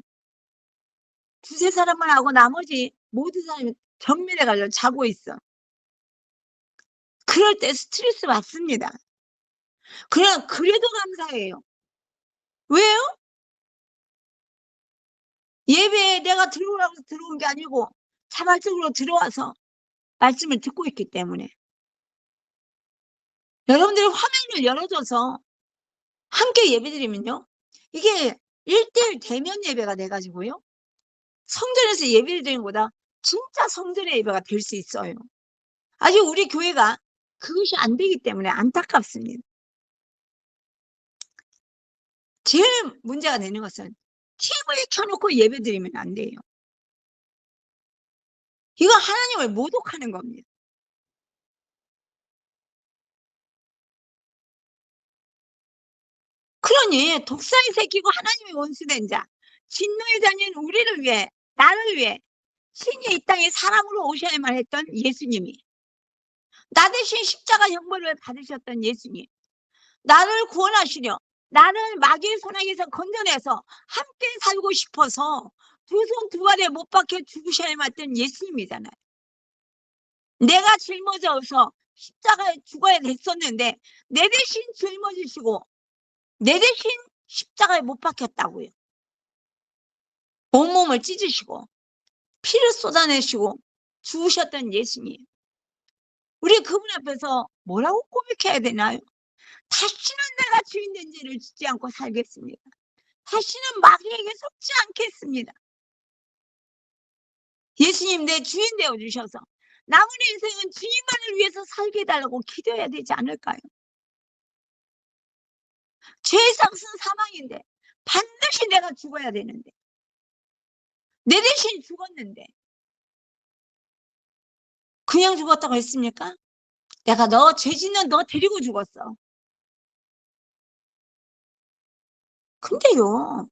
두세 사람만 하고 나머지 모든 사람이 경멸해가지고 자고 있어. 그럴 때 스트레스 받습니다. 그러나 그래도 감사해요. 왜요? 예배에 내가 들어오라고 해서 들어온 게 아니고 자발적으로 들어와서 말씀을 듣고 있기 때문에. 여러분들이 화면을 열어줘서 함께 예배드리면요, 이게 1:1 대면 예배가 돼가지고요, 성전에서 예배를 드리는 것보다 진짜 성전의 예배가 될 수 있어요. 아직 우리 교회가 그것이 안 되기 때문에 안타깝습니다. 제일 문제가 되는 것은 TV에 켜놓고 예배 드리면 안 돼요. 이거 하나님을 모독하는 겁니다. 그러니 독사의 새끼고 하나님의 원수된 자, 진노의 자녀인 우리를 위해, 나를 위해 신이 이 땅에 사람으로 오셔야만 했던 예수님이, 나 대신 십자가 형벌을 받으셨던 예수님, 나를 구원하시려 나를 마귀의 손아귀에서 건져내서 함께 살고 싶어서 두 손 두 발에 못 박혀 죽으셔야만 했던 예수님이잖아요. 내가 짊어져서 십자가에 죽어야 됐었는데 내 대신 짊어지시고 내 대신 십자가에 못 박혔다고요. 온몸을 찢으시고 피를 쏟아내시고 죽으셨던 예수님, 우리 그분 앞에서 뭐라고 고백해야 되나요? 다시는 내가 주인된 죄를 짓지 않고 살겠습니다. 다시는 마귀에게 속지 않겠습니다. 예수님 내 주인 되어주셔서 남은 인생은 주님만을 위해서 살게 해달라고 기도해야 되지 않을까요? 죄의 삭은 사망인데 반드시 내가 죽어야 되는데, 내 대신 죽었는데 그냥 죽었다고 했습니까? 내가 너 죄 짓는 너 데리고 죽었어. 근데요,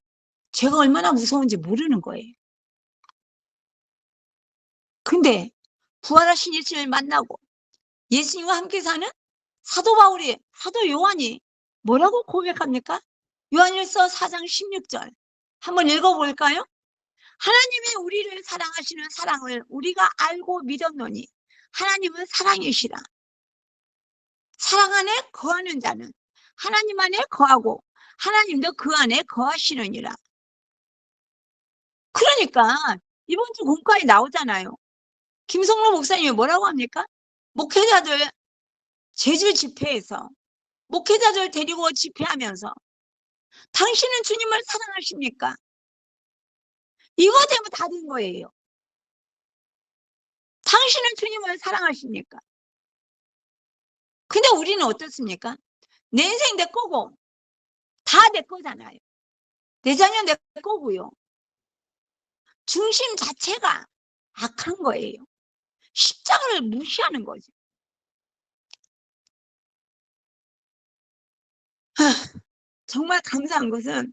죄가 얼마나 무서운지 모르는 거예요. 근데 부활하신 예수님을 만나고 예수님과 함께 사는 사도 바울이, 사도 요한이 뭐라고 고백합니까? 요한일서 4장 16절 한번 읽어볼까요? 하나님이 우리를 사랑하시는 사랑을 우리가 알고 믿었노니 하나님은 사랑이시라. 사랑 안에 거하는 자는 하나님 안에 거하고 하나님도 그 안에 거하시느니라. 그러니까 이번 주 공과에 나오잖아요. 김성로 목사님이 뭐라고 합니까? 목회자들 제주 집회에서 목회자들 데리고 집회하면서 당신은 주님을 사랑하십니까? 이거 되면 다 된 거예요. 당신은 주님을 사랑하십니까? 근데 우리는 어떻습니까? 내 인생 내 거고 다 내 거잖아요. 내 자녀 내 거고요. 중심 자체가 악한 거예요. 십자가를 무시하는 거죠. 정말 감사한 것은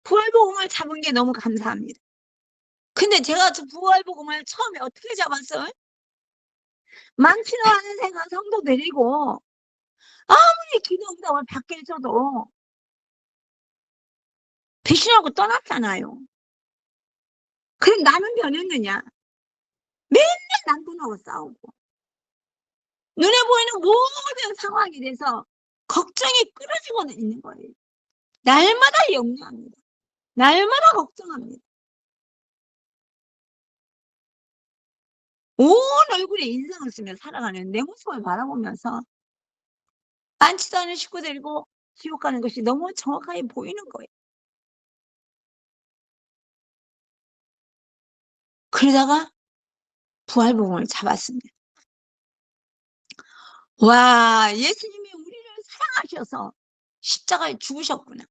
부활복음을 잡은 게 너무 감사합니다. 근데 제가 저 부활복음을 처음에 어떻게 잡았어요? 많지는 않은 성도 데리고 아무리 기도 응답을 받게 해줘도 배신하고 떠났잖아요. 그럼 나는 변했느냐? 맨날 남편하고 싸우고 눈에 보이는 모든 상황에 대해서 걱정이 끊어지고 있는 거예요. 날마다 염려합니다. 날마다 걱정합니다. 온 얼굴에 인상을 쓰며 살아가는 내 모습을 바라보면서 많지도 않은 식구 데리고 지옥 가는 것이 너무 정확하게 보이는 거예요. 그러다가 부활복음을 잡았습니다. 와, 예수님이 우리를 사랑하셔서 십자가에 죽으셨구나.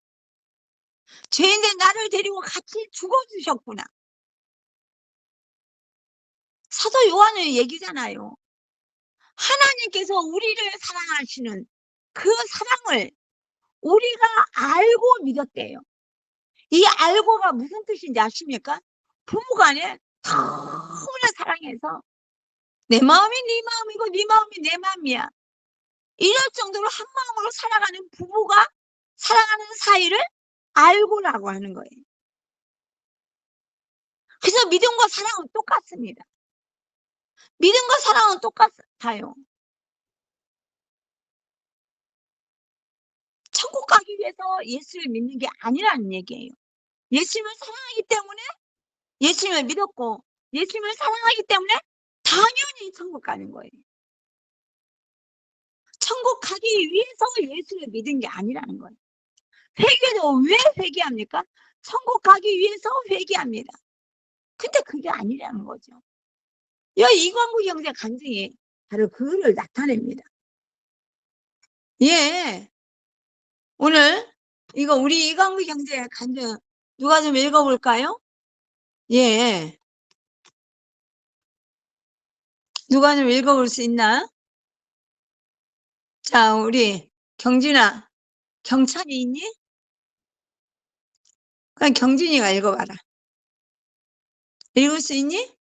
죄인된 나를 데리고 같이 죽어주셨구나. 사도 요한의 얘기잖아요. 하나님께서 우리를 사랑하시는 그 사랑을 우리가 알고 믿었대요. 이 알고가 무슨 뜻인지 아십니까? 부부간에 너무나 사랑해서 내 마음이 네 마음이고 네 마음이 내 마음이야. 이럴 정도로 한 마음으로 살아가는 부부가 사랑하는 사이를 알고라고 하는 거예요. 그래서 믿음과 사랑은 똑같습니다. 믿음과 사랑은 똑같아요. 천국 가기 위해서 예수를 믿는 게 아니라는 얘기예요. 예수님을 사랑하기 때문에 예수님을 믿었고 예수님을 사랑하기 때문에 당연히 천국 가는 거예요. 천국 가기 위해서 예수를 믿은 게 아니라는 거예요. 회개도 왜 회개합니까? 천국 가기 위해서 회개합니다. 근데 그게 아니라는 거죠. 이광구 형제 간증이 바로 그거를 나타냅니다. 예. 오늘 이거 우리 이광구 형제 간증 누가 좀 읽어볼까요? 예. 누가 좀 읽어볼 수 있나? 자, 우리 경진아, 경찬이 있니? 그냥 경진이가 읽어봐라. 읽을 수 있니?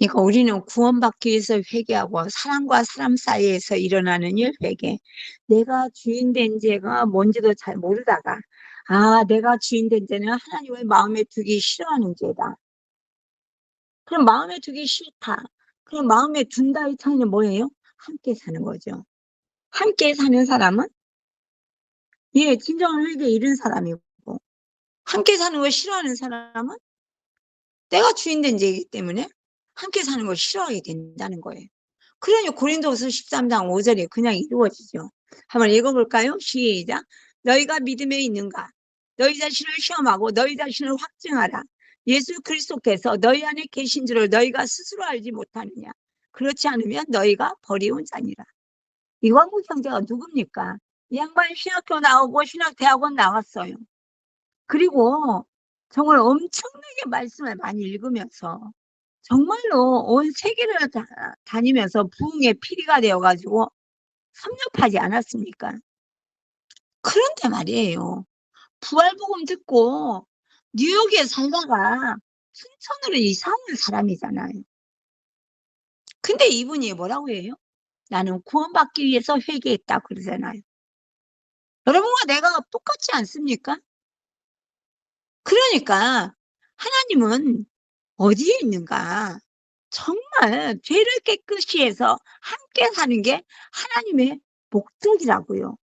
그러니까 우리는 구원받기 위해서 회개하고 사람과 사람 사이에서 일어나는 일 회개. 내가 주인 된 죄가 뭔지도 잘 모르다가 아, 내가 주인 된 죄는 하나님을 마음에 두기 싫어하는 죄다. 그럼 마음에 두기 싫다. 그럼 마음에 둔다의 차이는 뭐예요? 함께 사는 거죠. 함께 사는 사람은 예, 진정한 회개에 이른 사람이고, 함께 사는 걸 싫어하는 사람은 내가 주인 된 죄이기 때문에 함께 사는 걸 싫어하게 된다는 거예요. 그러니 고린도후서 13장 5절에 그냥 이루어지죠. 한번 읽어볼까요? 시작. 너희가 믿음에 있는가? 너희 자신을 시험하고 너희 자신을 확증하라. 예수 그리스도께서 너희 안에 계신 줄을 너희가 스스로 알지 못하느냐? 그렇지 않으면 너희가 버리운 자니라. 이광국 형제가 누굽니까? 이 양반 신학교 나오고 신학대학원 나왔어요. 그리고 정말 엄청나게 말씀을 많이 읽으면서 정말로 온 세계를 다니면서 부흥의 피리가 되어가지고 섭렵하지 않았습니까? 그런데 말이에요. 부활복음 듣고 뉴욕에 살다가 순천으로 이사 온 사람이잖아요. 근데 이분이 뭐라고 해요? 나는 구원받기 위해서 회개했다 그러잖아요. 여러분과 내가 똑같지 않습니까? 그러니까 하나님은 어디에 있는가? 정말 죄를 깨끗이 해서 함께 사는 게 하나님의 목적이라고요.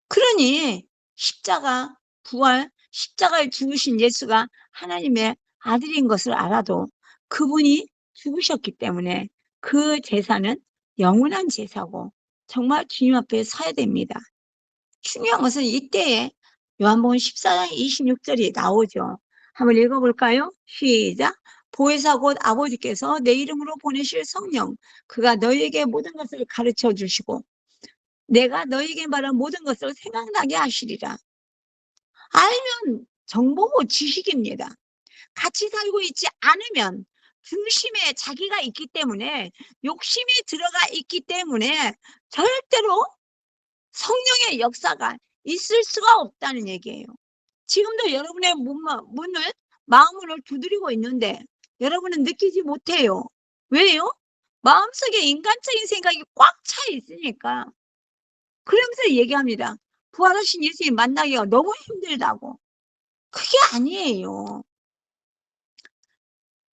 그러니 십자가, 부활, 십자가에 죽으신 예수가 하나님의 아들인 것을 알아도 그분이 죽으셨기 때문에 그 제사는 영원한 제사고 정말 주님 앞에 서야 됩니다. 중요한 것은 이때에 요한복음 14장 26절이 나오죠. 한번 읽어볼까요? 시작. 보혜사 곧 아버지께서 내 이름으로 보내실 성령 그가 너희에게 모든 것을 가르쳐 주시고 내가 너희에게 말한 모든 것을 생각나게 하시리라. 알면 정보고 지식입니다. 같이 살고 있지 않으면 중심에 자기가 있기 때문에 욕심이 들어가 있기 때문에 절대로 성령의 역사가 있을 수가 없다는 얘기예요. 지금도 여러분의 문을 마음으로 두드리고 있는데 여러분은 느끼지 못해요. 왜요? 마음속에 인간적인 생각이 꽉 차 있으니까. 그러면서 얘기합니다. 부활하신 예수님 만나기가 너무 힘들다고. 그게 아니에요.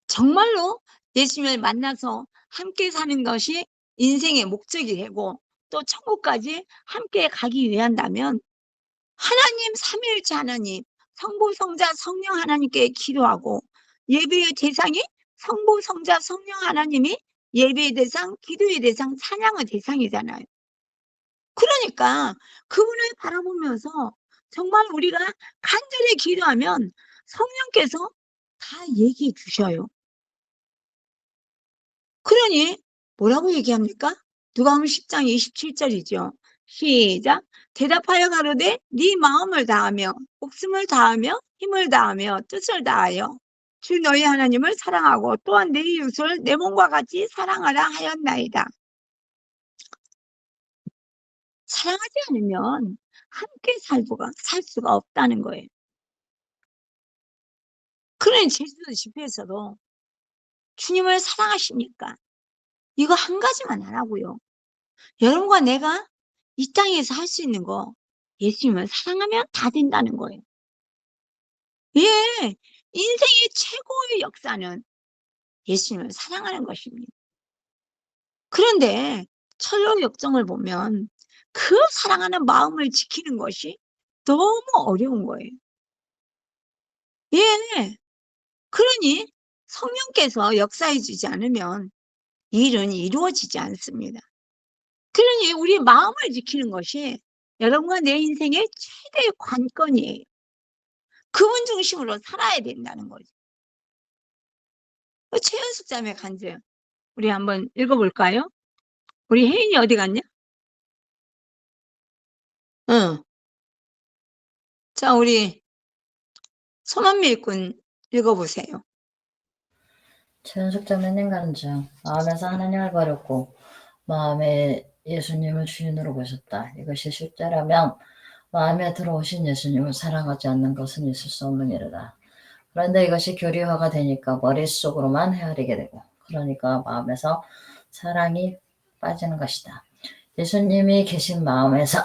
정말로 예수님을 만나서 함께 사는 것이 인생의 목적이 되고 또 천국까지 함께 가기 위한다면 하나님 삼위일체 하나님 성부 성자 성령 하나님께 기도하고 예배의 대상이 성부 성자 성령 하나님이 예배의 대상 기도의 대상 찬양의 대상이잖아요. 그러니까 그분을 바라보면서 정말 우리가 간절히 기도하면 성령께서 다 얘기해 주셔요. 그러니 뭐라고 얘기합니까? 누가복음 10장 27절이죠. 시작. 대답하여 가로되 네 마음을 다하며 목숨을 다하며 힘을 다하며 뜻을 다하여 주 너희 하나님을 사랑하고 또한 내 이웃을 내 몸과 같이 사랑하라 하였나이다. 사랑하지 않으면 함께 살 수가 없다는 거예요. 그러니 제주도 집회에서도 주님을 사랑하십니까? 이거 한 가지만 하라고요. 여러분과 내가 이 땅에서 할 수 있는 거 예수님을 사랑하면 다 된다는 거예요. 예, 인생의 최고의 역사는 예수님을 사랑하는 것입니다. 그런데 철로 역정을 보면 그 사랑하는 마음을 지키는 것이 너무 어려운 거예요. 예, 그러니 성령께서 역사해 주지 않으면 일은 이루어지지 않습니다. 그러니 우리 마음을 지키는 것이 여러분과 내 인생의 최대의 관건이에요. 그분 중심으로 살아야 된다는 거죠. 최연숙 자매 간증 우리 한번 읽어볼까요? 우리 혜인이 어디 갔냐? 응. 자, 우리 손한미 일꾼 읽어보세요. 최연숙자매님 간증. 마음에서 하나님을 버렸고 마음에 예수님을 주인으로 보셨다. 이것이 실제라면 마음에 들어오신 예수님을 사랑하지 않는 것은 있을 수 없는 일이다. 그런데 이것이 교리화가 되니까 머릿속으로만 헤아리게 되고 그러니까 마음에서 사랑이 빠지는 것이다. 예수님이 계신 마음에서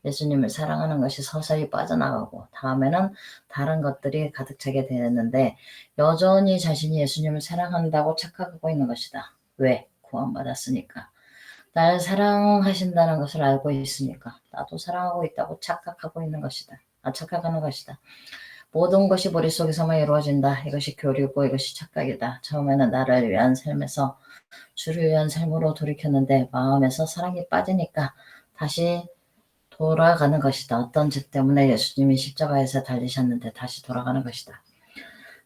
예수님을 사랑하는 것이 서서히 빠져나가고 다음에는 다른 것들이 가득 차게 되는데 여전히 자신이 예수님을 사랑한다고 착각하고 있는 것이다. 왜? 구원받았으니까. 날 사랑하신다는 것을 알고 있으니까 나도 사랑하고 있다고 착각하고 있는 것이다. 착각하는 것이다. 모든 것이 머릿속에서만 이루어진다. 이것이 교류고 이것이 착각이다. 처음에는 나를 위한 삶에서 주를 위한 삶으로 돌이켰는데 마음에서 사랑이 빠지니까 다시 돌아가는 것이다. 어떤 죄 때문에 예수님이 십자가에서 달리셨는데 다시 돌아가는 것이다.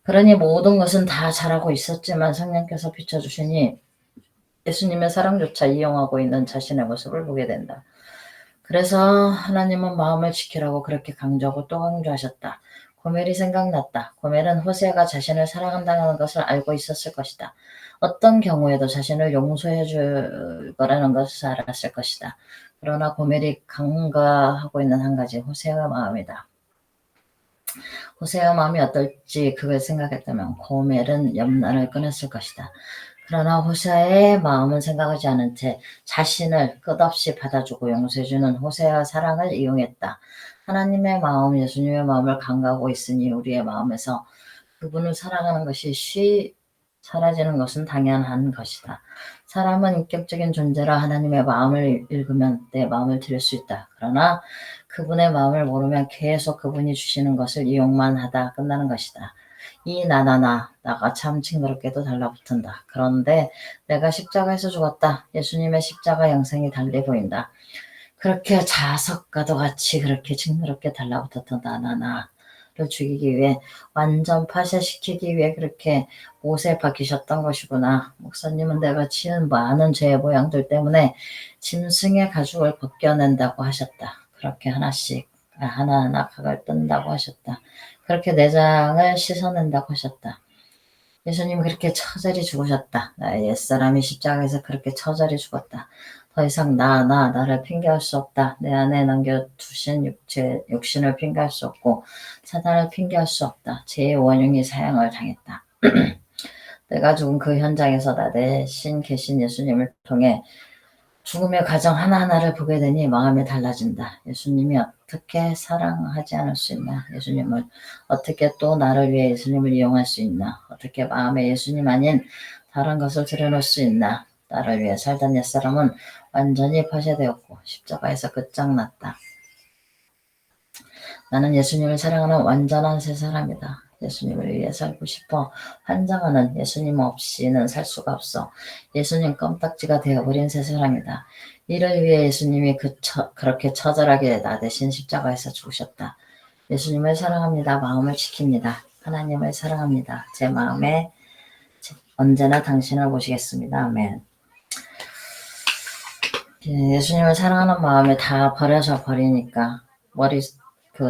그러니 모든 것은 다 잘하고 있었지만 성령께서 비춰주시니 예수님의 사랑조차 이용하고 있는 자신의 모습을 보게 된다. 그래서 하나님은 마음을 지키라고 그렇게 강조하고 또 강조하셨다. 고멜이 생각났다. 고멜은 호세아가 자신을 사랑한다는 것을 알고 있었을 것이다. 어떤 경우에도 자신을 용서해 줄 거라는 것을 알았을 것이다. 그러나 고멜이 간과하고 있는 한 가지 호세아의 마음이다. 호세아의 마음이 어떨지 그걸 생각했다면 고멜은 염란을 끊었을 것이다. 그러나 호세아의 마음은 생각하지 않은 채 자신을 끝없이 받아주고 용서해주는 호세아의 사랑을 이용했다. 하나님의 마음, 예수님의 마음을 간과하고 있으니 우리의 마음에서 그분을 사랑하는 것이 사라지는 것은 당연한 것이다. 사람은 인격적인 존재라 하나님의 마음을 읽으면 내 마음을 들을 수 있다. 그러나 그분의 마음을 모르면 계속 그분이 주시는 것을 이용만 하다 끝나는 것이다. 이 나가 참 징그럽게도 달라붙은다. 그런데 내가 십자가에서 죽었다. 예수님의 십자가 영생이 달리 보인다. 그렇게 자석과도 같이 그렇게 징그럽게 달라붙었던 나를 죽이기 위해 완전 파쇄시키기 위해 그렇게 못에 박히셨던 것이구나. 목사님은 내가 지은 많은 죄의 모양들 때문에 짐승의 가죽을 벗겨낸다고 하셨다. 그렇게 하나하나 각을 뜬다고 하셨다. 그렇게 내장을 씻어낸다고 하셨다. 예수님 그렇게 처절히 죽으셨다. 나의 옛사람이 십자가에서 그렇게 처절히 죽었다. 더 이상 나를 핑계할 수 없다. 내 안에 남겨두신 육신을 핑계할 수 없고 사단을 핑계할 수 없다. 제 원흉이 사형을 당했다. 내가 죽은 그 현장에서 나 대신 계신 예수님을 통해 죽음의 과정 하나하나를 보게 되니 마음이 달라진다. 예수님이 어떻게 사랑하지 않을 수 있나? 예수님을 어떻게 또 나를 위해 예수님을 이용할 수 있나? 어떻게 마음에 예수님 아닌 다른 것을 들여놓을 수 있나? 나를 위해 살던 옛사람은 완전히 파쇄되었고 십자가에서 끝장났다. 나는 예수님을 사랑하는 완전한 새 사람이다. 예수님을 위해 살고 싶어 환장하는 예수님 없이는 살 수가 없어. 예수님 껌딱지가 되어버린 새 사람이다. 이를 위해 예수님이 그렇게 처절하게 나 대신 십자가에서 죽으셨다. 예수님을 사랑합니다. 마음을 지킵니다. 하나님을 사랑합니다. 제 마음에 언제나 당신을 모시겠습니다. 아멘. 예수님을 사랑하는 마음에 다 버려져 버리니까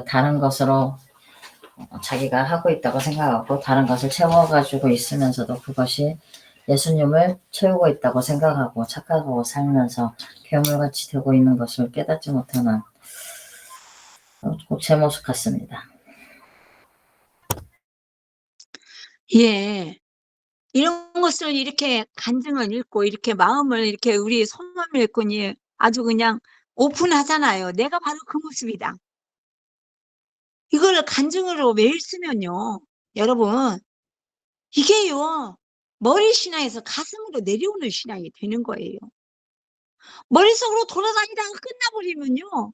다른 것으로 자기가 하고 있다고 생각하고 다른 것을 채워가지고 있으면서도 그것이 예수님을 채우고 있다고 생각하고 착각하고 살면서 괴물같이 되고 있는 것을 깨닫지 못하는 꼭 제 모습 같습니다. 예. 이런 것을 이렇게 간증을 읽고 이렇게 마음을 이렇게 우리 손만 읽고니 아주 그냥 오픈하잖아요. 내가 바로 그 모습이다. 이거를 간증으로 매일 쓰면요. 여러분, 이게요. 머리 신앙에서 가슴으로 내려오는 신앙이 되는 거예요. 머릿속으로 돌아다니다가 끝나버리면요.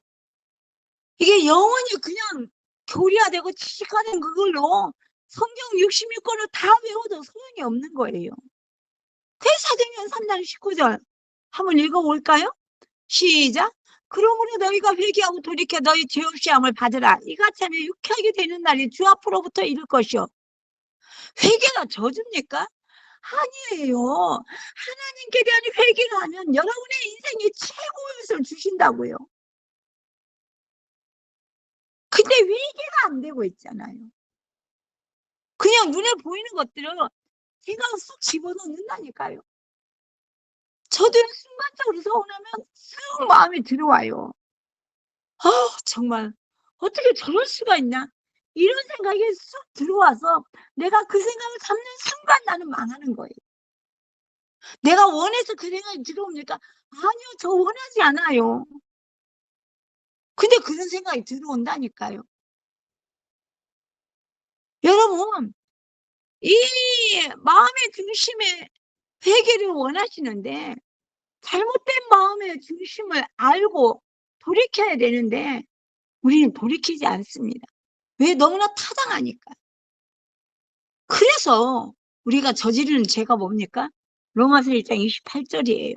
이게 영원히 그냥 교리화되고 지식화된 그걸로 성경 66권을 다 외워도 소용이 없는 거예요. 사도행전 3장 19절 한번 읽어볼까요? 시작. 그러므로 너희가 회개하고 돌이켜 너희 죄 없이 함을 받으라. 이같이 하면 유쾌하게 되는 날이 주 앞으로부터 이를 것이요. 회개가 저주입니까? 아니에요. 하나님께 대한 회개를 하면 여러분의 인생에 최고의 것을 주신다고요. 근데 회개가 안 되고 있잖아요. 그냥 눈에 보이는 것들을 제가 쑥 집어넣는다니까요. 저도 순간적으로 서운하면 쑥 마음에 들어와요. 정말 어떻게 저럴 수가 있냐? 이런 생각이 쑥 들어와서 내가 그 생각을 잡는 순간 나는 망하는 거예요. 내가 원해서 그 생각이 들어옵니까? 아니요, 저 원하지 않아요. 근데 그런 생각이 들어온다니까요. 여러분, 이 마음의 중심의 회개를 원하시는데 잘못된 마음의 중심을 알고 돌이켜야 되는데 우리는 돌이키지 않습니다. 왜? 너무나 타당하니까. 그래서 우리가 저지르는 죄가 뭡니까? 로마서 1장 28절이에요.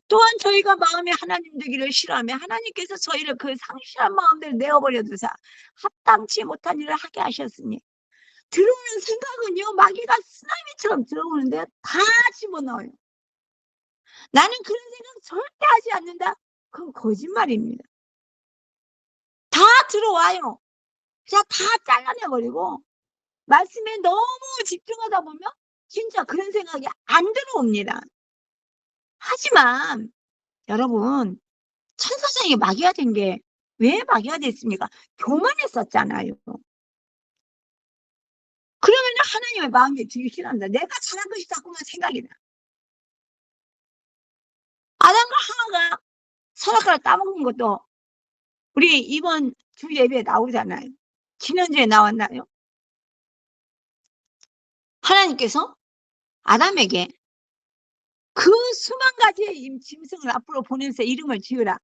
또한 저희가 마음에 하나님 되기를 싫어하며 하나님께서 저희를 그 상실한 마음대로 내어버려 두사 합당치 못한 일을 하게 하셨으니, 들어오는 생각은요 마귀가 쓰나미처럼 들어오는데 다 집어넣어요. 나는 그런 생각 절대 하지 않는다. 그건 거짓말입니다. 다 들어와요. 그냥 다 잘라내버리고 말씀에 너무 집중하다 보면 진짜 그런 생각이 안 들어옵니다. 하지만 여러분, 천사장이 마귀가 된 게 왜 마귀가 됐습니까? 교만했었잖아요. 그러면 하나님의 마음이 되게 싫어한다. 내가 잘한 것이 자꾸만 생각이 나. 아담과 하와가 선악과를 따먹은 것도 우리 이번 주 예배에 나오잖아요. 지난주에 나왔나요? 하나님께서 아담에게 그 수만 가지의 짐승을 앞으로 보내서 이름을 지으라.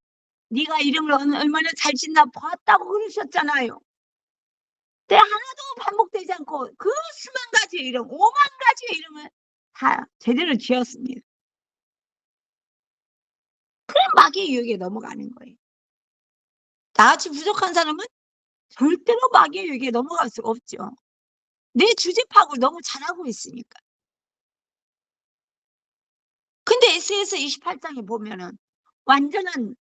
네가 이름을 얼마나 잘 짓나 봤다고 그러셨잖아요. 근데 하나도 반복되지 않고 그 수만 가지의 이름, 5만 가지의 이름을 다 제대로 지었습니다. 그럼 마귀의 유혹에 넘어가는 거예요. 나같이 부족한 사람은 절대로 마귀의 유혹에 넘어갈 수 없죠. 내 주제 파악을 너무 잘하고 있으니까. 근데 에스에서 28장에 보면은 완전한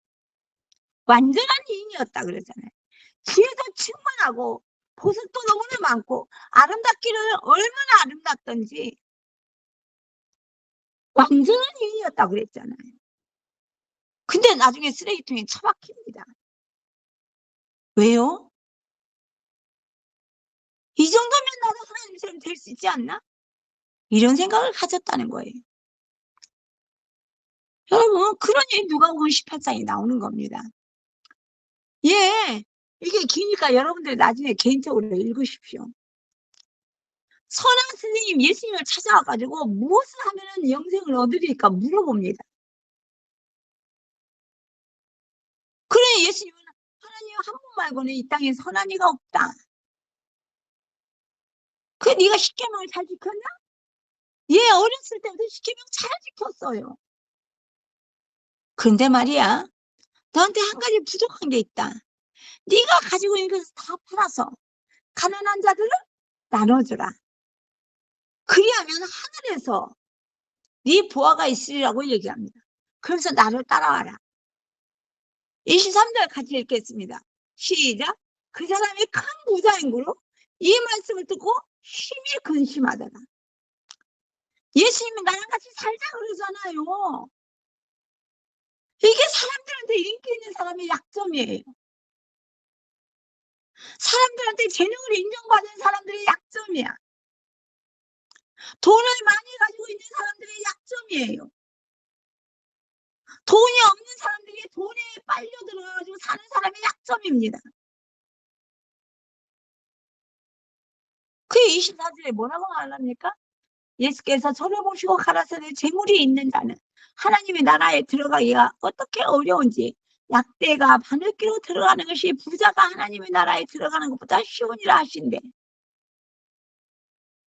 이인이었다 그러잖아요. 지혜도 충만하고 보석도 너무나 많고 아름답기를 얼마나 아름답던지 완전한 이인이었다 그랬잖아요. 근데 나중에 쓰레기통에 처박힙니다. 왜요? 이 정도면 나도 하나님처럼 될 수 있지 않나? 이런 생각을 가졌다는 거예요. 여러분, 그러니 누가복음 18장이 나오는 겁니다. 예, 이게 기니까 여러분들 나중에 개인적으로 읽으십시오. 선한 스님 예수님을 찾아와가지고 무엇을 하면 영생을 얻으리까 물어봅니다. 그래, 예수님은 하나님 한 분 말고는 이 땅에 선한 이가 없다. 그 네가 십계명을 잘 지켰나? 예, 어렸을 때부터 십계명 잘 지켰어요. 그런데 말이야, 너한테 한 가지 부족한 게 있다. 네가 가지고 있는 것을 다 팔아서 가난한 자들을 나눠주라. 그리하면 하늘에서 네 보화가 있으리라고 얘기합니다. 그래서 나를 따라와라. 23절 같이 읽겠습니다. 시작. 그 사람이 큰 부자인구로 이 말씀을 듣고 심히 근심하더라. 예수님이 나랑 같이 살자 그러잖아요. 이게 사람들한테 인기 있는 사람의 약점이에요. 사람들한테 재능을 인정받는 사람들의 약점이야. 돈을 많이 가지고 있는 사람들의 약점이에요. 돈이 없는 사람들이 돈에 빨려들어가지고 사는 사람의 약점입니다. 그 24절에 뭐라고 말합니까? 예수께서 저를 보시고 가라사대 재물이 있는 자는 하나님의 나라에 들어가기가 어떻게 어려운지 약대가 바늘기로 들어가는 것이 부자가 하나님의 나라에 들어가는 것보다 쉬우니라 하신대.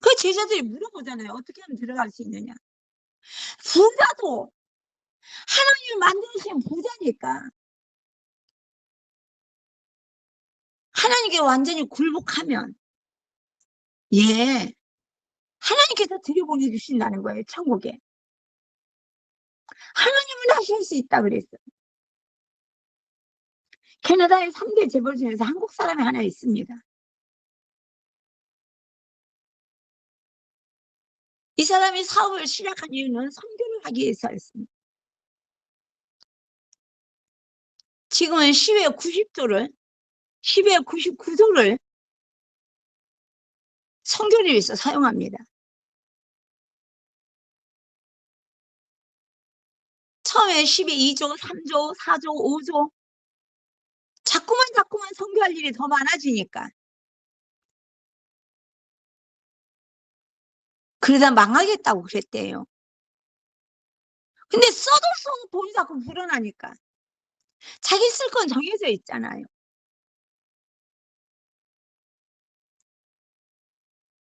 그 제자들이 물어보잖아요. 어떻게 하면 들어갈 수 있느냐. 부자도 하나님이 만드신 부자니까 하나님께 완전히 굴복하면 예, 하나님께서 들여보내주신다는 거예요. 천국에. 하나님은 하실 수 있다 그랬어요. 캐나다의 3대 재벌 중에서 한국 사람이 하나 있습니다. 이 사람이 사업을 시작한 이유는 선교를 하기 위해서였습니다. 지금은 10에 99조를 선교를 위해서 사용합니다. 처음에 12조, 3조, 4조, 5조 자꾸만 선교할 일이 더 많아지니까. 그러다 망하겠다고 그랬대요. 근데 써도 돈이 자꾸 불어나니까. 자기 쓸 건 정해져 있잖아요.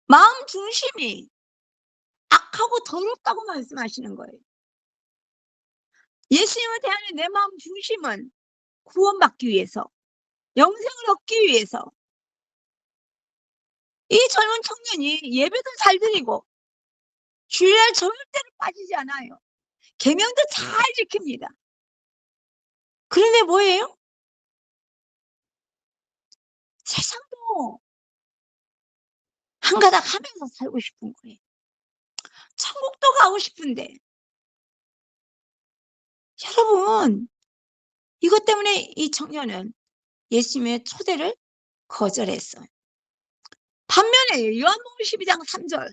마음 중심이 악하고 더럽다고 말씀하시는 거예요. 예수님을 대하는 내 마음 중심은 구원받기 위해서, 영생을 얻기 위해서. 이 젊은 청년이 예배도 잘 드리고 주일날 절대로 빠지지 않아요. 계명도 잘 지킵니다. 그런데 뭐예요? 세상도 한가닥 하면서 살고 싶은 거예요. 천국도 가고 싶은데. 여러분, 이것 때문에 이 청년은 예수님의 초대를 거절했어요. 반면에 요한복음 12장 3절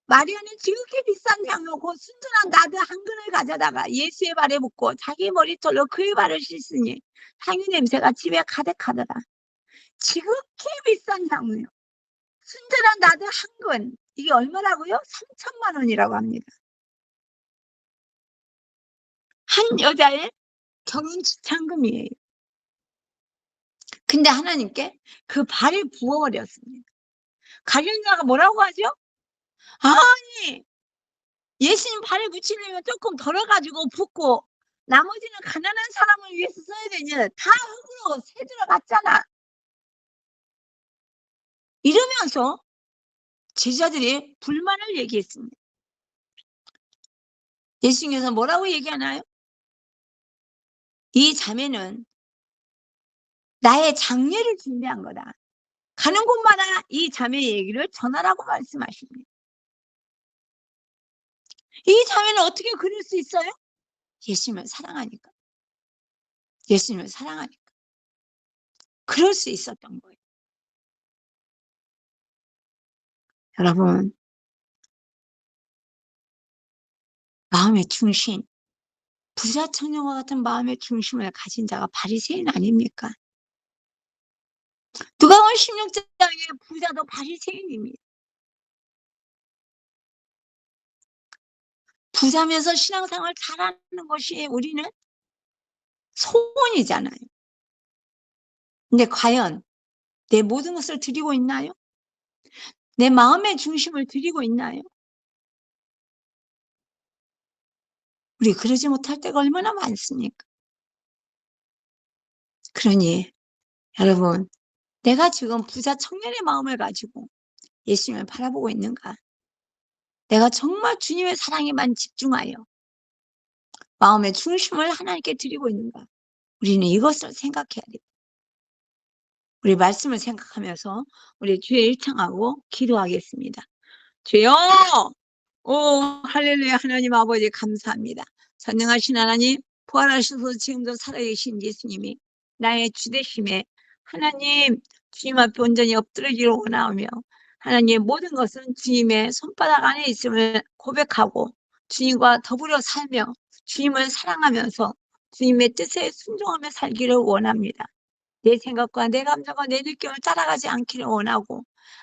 마리아는 지극히 비싼 향로 곧 순전한 나드 한 근을 가져다가 예수의 발에 묻고 자기 머리털로 그의 발을 씻으니 향유 냄새가 집에 가득하더라. 지극히 비싼 향유요. 순전한 나드 한 근. 이게 얼마라고요? 3천만 원이라고 합니다. 한 여자의 결혼 지참금이에요. 근데 하나님께 그 발에 부어버렸습니다. 가룟유다가 뭐라고 하죠? 아니, 예수님 발에 묻히려면 조금 덜어가지고 붓고 나머지는 가난한 사람을 위해서 써야 되니 다 흙으로 새 들어갔잖아. 이러면서 제자들이 불만을 얘기했습니다. 예수님께서 뭐라고 얘기하나요? 이 자매는 나의 장례를 준비한 거다. 가는 곳마다 이 자매의 얘기를 전하라고 말씀하십니다. 이 자매는 어떻게 그럴 수 있어요? 예수님을 사랑하니까. 예수님을 사랑하니까. 그럴 수 있었던 거예요. 여러분, 마음의 중심, 부자 청년과 같은 마음의 중심을 가진 자가 바리새인 아닙니까? 누가복음 16장의 부자도 바리새인입니다. 부자면서 신앙생활 잘하는 것이 우리는 소원이잖아요. 근데 과연 내 모든 것을 드리고 있나요? 내 마음의 중심을 드리고 있나요? 우리 그러지 못할 때가 얼마나 많습니까? 그러니 여러분, 내가 지금 부자 청년의 마음을 가지고 예수님을 바라보고 있는가? 내가 정말 주님의 사랑에만 집중하여 마음의 중심을 하나님께 드리고 있는가? 우리는 이것을 생각해야 됩니다. 우리 말씀을 생각하면서 우리 주의 일창하고 기도하겠습니다. 주여! 오, 할렐루야. 하나님 아버지 감사합니다. 전능하신 하나님, 부활하셔서 지금도 살아계신 예수님이 나의 주되심에 하나님, 주님 앞에 온전히 엎드리기를 원하며 하나님의 모든 것은 주님의 손바닥 안에 있음을 고백하고 주님과 더불어 살며 주님을 사랑하면서 주님의 뜻에 순종하며 살기를 원합니다. 내 생각과 내 감정과 내 느낌을 따라가지 않기를 원하고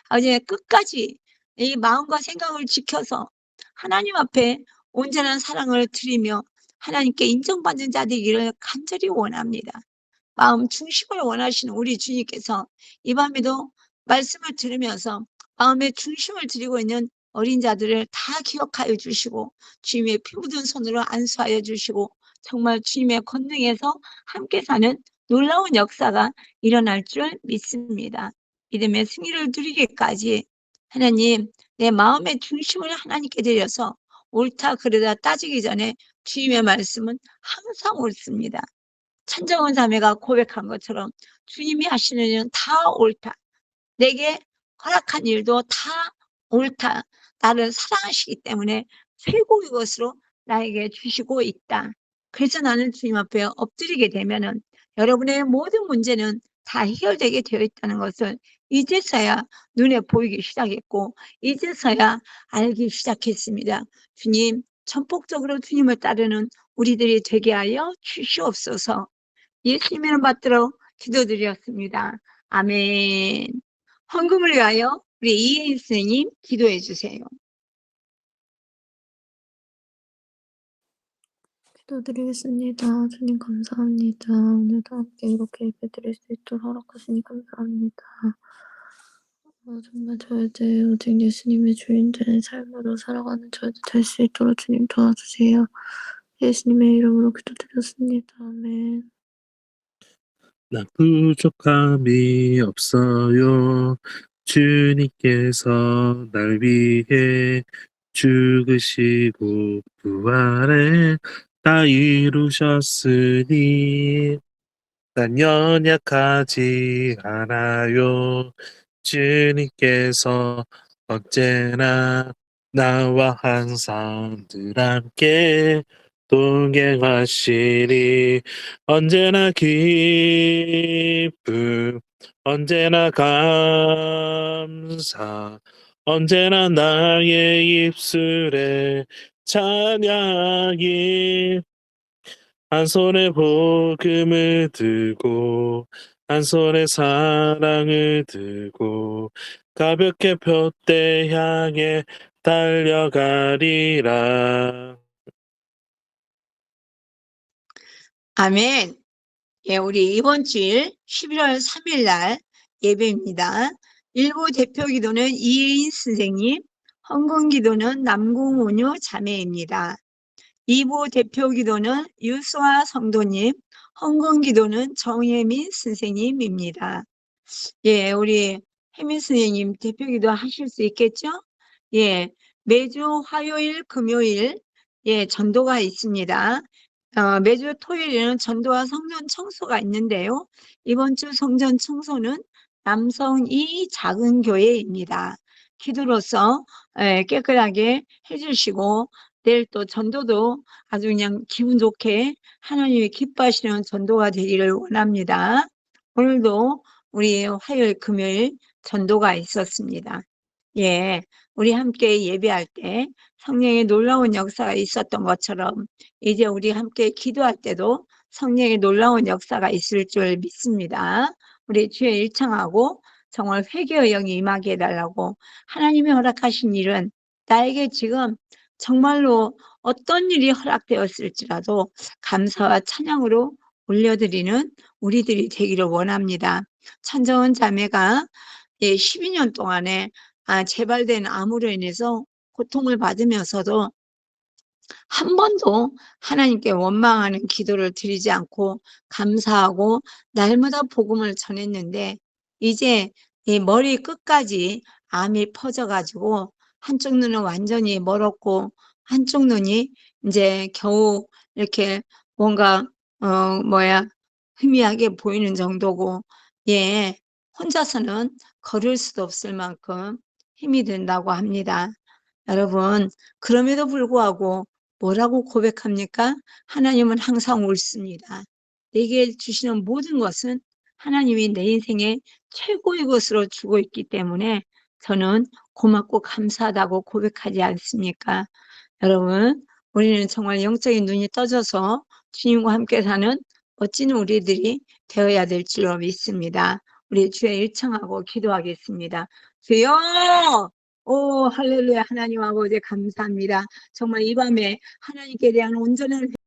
아버지 끝까지 이 마음과 생각을 지켜서 하나님 앞에 온전한 사랑을 드리며 하나님께 인정받는 자 되기를 간절히 원합니다. 마음 중심을 원하시는 우리 주님께서 이 밤에도 말씀을 들으면서 마음의 중심을 드리고 있는 어린 자들을 다 기억하여 주시고 주님의 피 묻은 손으로 안수하여 주시고 정말 주님의 권능에서 함께 사는 놀라운 역사가 일어날 줄 믿습니다. 믿음의 승리를 누리기까지 하나님, 내 마음의 중심을 하나님께 드려서 옳다 그르다 따지기 전에 주님의 말씀은 항상 옳습니다. 천정은 자매가 고백한 것처럼 주님이 하시는 일은 다 옳다. 내게 허락한 일도 다 옳다. 나를 사랑하시기 때문에 최고의 것으로 나에게 주시고 있다. 그래서 나는 주님 앞에 엎드리게 되면은 여러분의 모든 문제는 다 해결되게 되어 있다는 것을 이제서야 눈에 보이기 시작했고 이제서야 알기 시작했습니다. 주님, 전폭적으로 주님을 따르는 우리들이 되게 하여 주시옵소서. 예수님의 이름 받들어 기도드렸습니다. 아멘. 헌금을 위하여 우리 이혜인 선생님 기도해 주세요. 기도드리겠습니다. 주님 감사합니다. 오늘도 함께 이렇게 예배드릴 수 있도록 허락하시니 감사합니다. 정말 저희들 오직 예수님의 주인 되는 삶으로 살아가는 저희들 될 수 있도록 주님 도와주세요. 예수님의 이름으로 기도드렸습니다. 아멘. 나 부족함이 없어요. 주님께서 날 위해 죽으시고 부활에 다 이루셨으니 난 연약하지 않아요. 주님께서 언제나 나와 항상 늘 함께 동행하시니 언제나 기쁨, 언제나 감사, 언제나 나의 입술에 찬양이 한 손에 복음을 들고 한 손에 사랑을 들고 가볍게 둯대 향해 달려가리라. 아멘. 예, 우리 이번 주일 11월 3일 날 예배입니다. 일부 대표 기도는 이혜인 선생님, 헌금 기도는 남궁온유 자매입니다. 2부 대표 기도는 유수아 성도님, 헌금 기도는 정혜민 선생님입니다. 예, 우리 혜민 선생님 대표 기도 하실 수 있겠죠? 예, 매주 화요일, 금요일, 예, 전도가 있습니다. 매주 토요일에는 전도와 성전 청소가 있는데요. 이번 주 성전 청소는 남성이 작은 교회입니다. 기도로서 깨끗하게 해주시고 내일 또 전도도 아주 그냥 기분 좋게 하나님이 기뻐하시는 전도가 되기를 원합니다. 오늘도 우리 화요일, 금요일 전도가 있었습니다. 예, 우리 함께 예배할 때 성령의 놀라운 역사가 있었던 것처럼 이제 우리 함께 기도할 때도 성령의 놀라운 역사가 있을 줄 믿습니다. 우리 주의 일청하고 정말 회개의 영이 임하게 해달라고 하나님이 허락하신 일은 나에게 지금 정말로 어떤 일이 허락되었을지라도 감사와 찬양으로 올려드리는 우리들이 되기를 원합니다. 천정은 자매가 12년 동안에 재발된 암으로 인해서 고통을 받으면서도 한 번도 하나님께 원망하는 기도를 드리지 않고 감사하고 날마다 복음을 전했는데 이제 이 머리 끝까지 암이 퍼져가지고 한쪽 눈은 완전히 멀었고 한쪽 눈이 이제 겨우 이렇게 뭔가 희미하게 보이는 정도고 예 혼자서는 걸을 수도 없을 만큼 힘이 든다고 합니다. 여러분 그럼에도 불구하고 뭐라고 고백합니까? 하나님은 항상 옳습니다. 내게 주시는 모든 것은 하나님이 내 인생의 최고의 것으로 주고 있기 때문에 저는 고맙고 감사하다고 고백하지 않습니까? 여러분 우리는 정말 영적인 눈이 떠져서 주님과 함께 사는 멋진 우리들이 되어야 될 줄로 믿습니다. 우리 주의 일청하고 기도하겠습니다. 주여! 오 할렐루야 하나님 아버지 감사합니다. 정말 이 밤에 하나님께 대한 온전한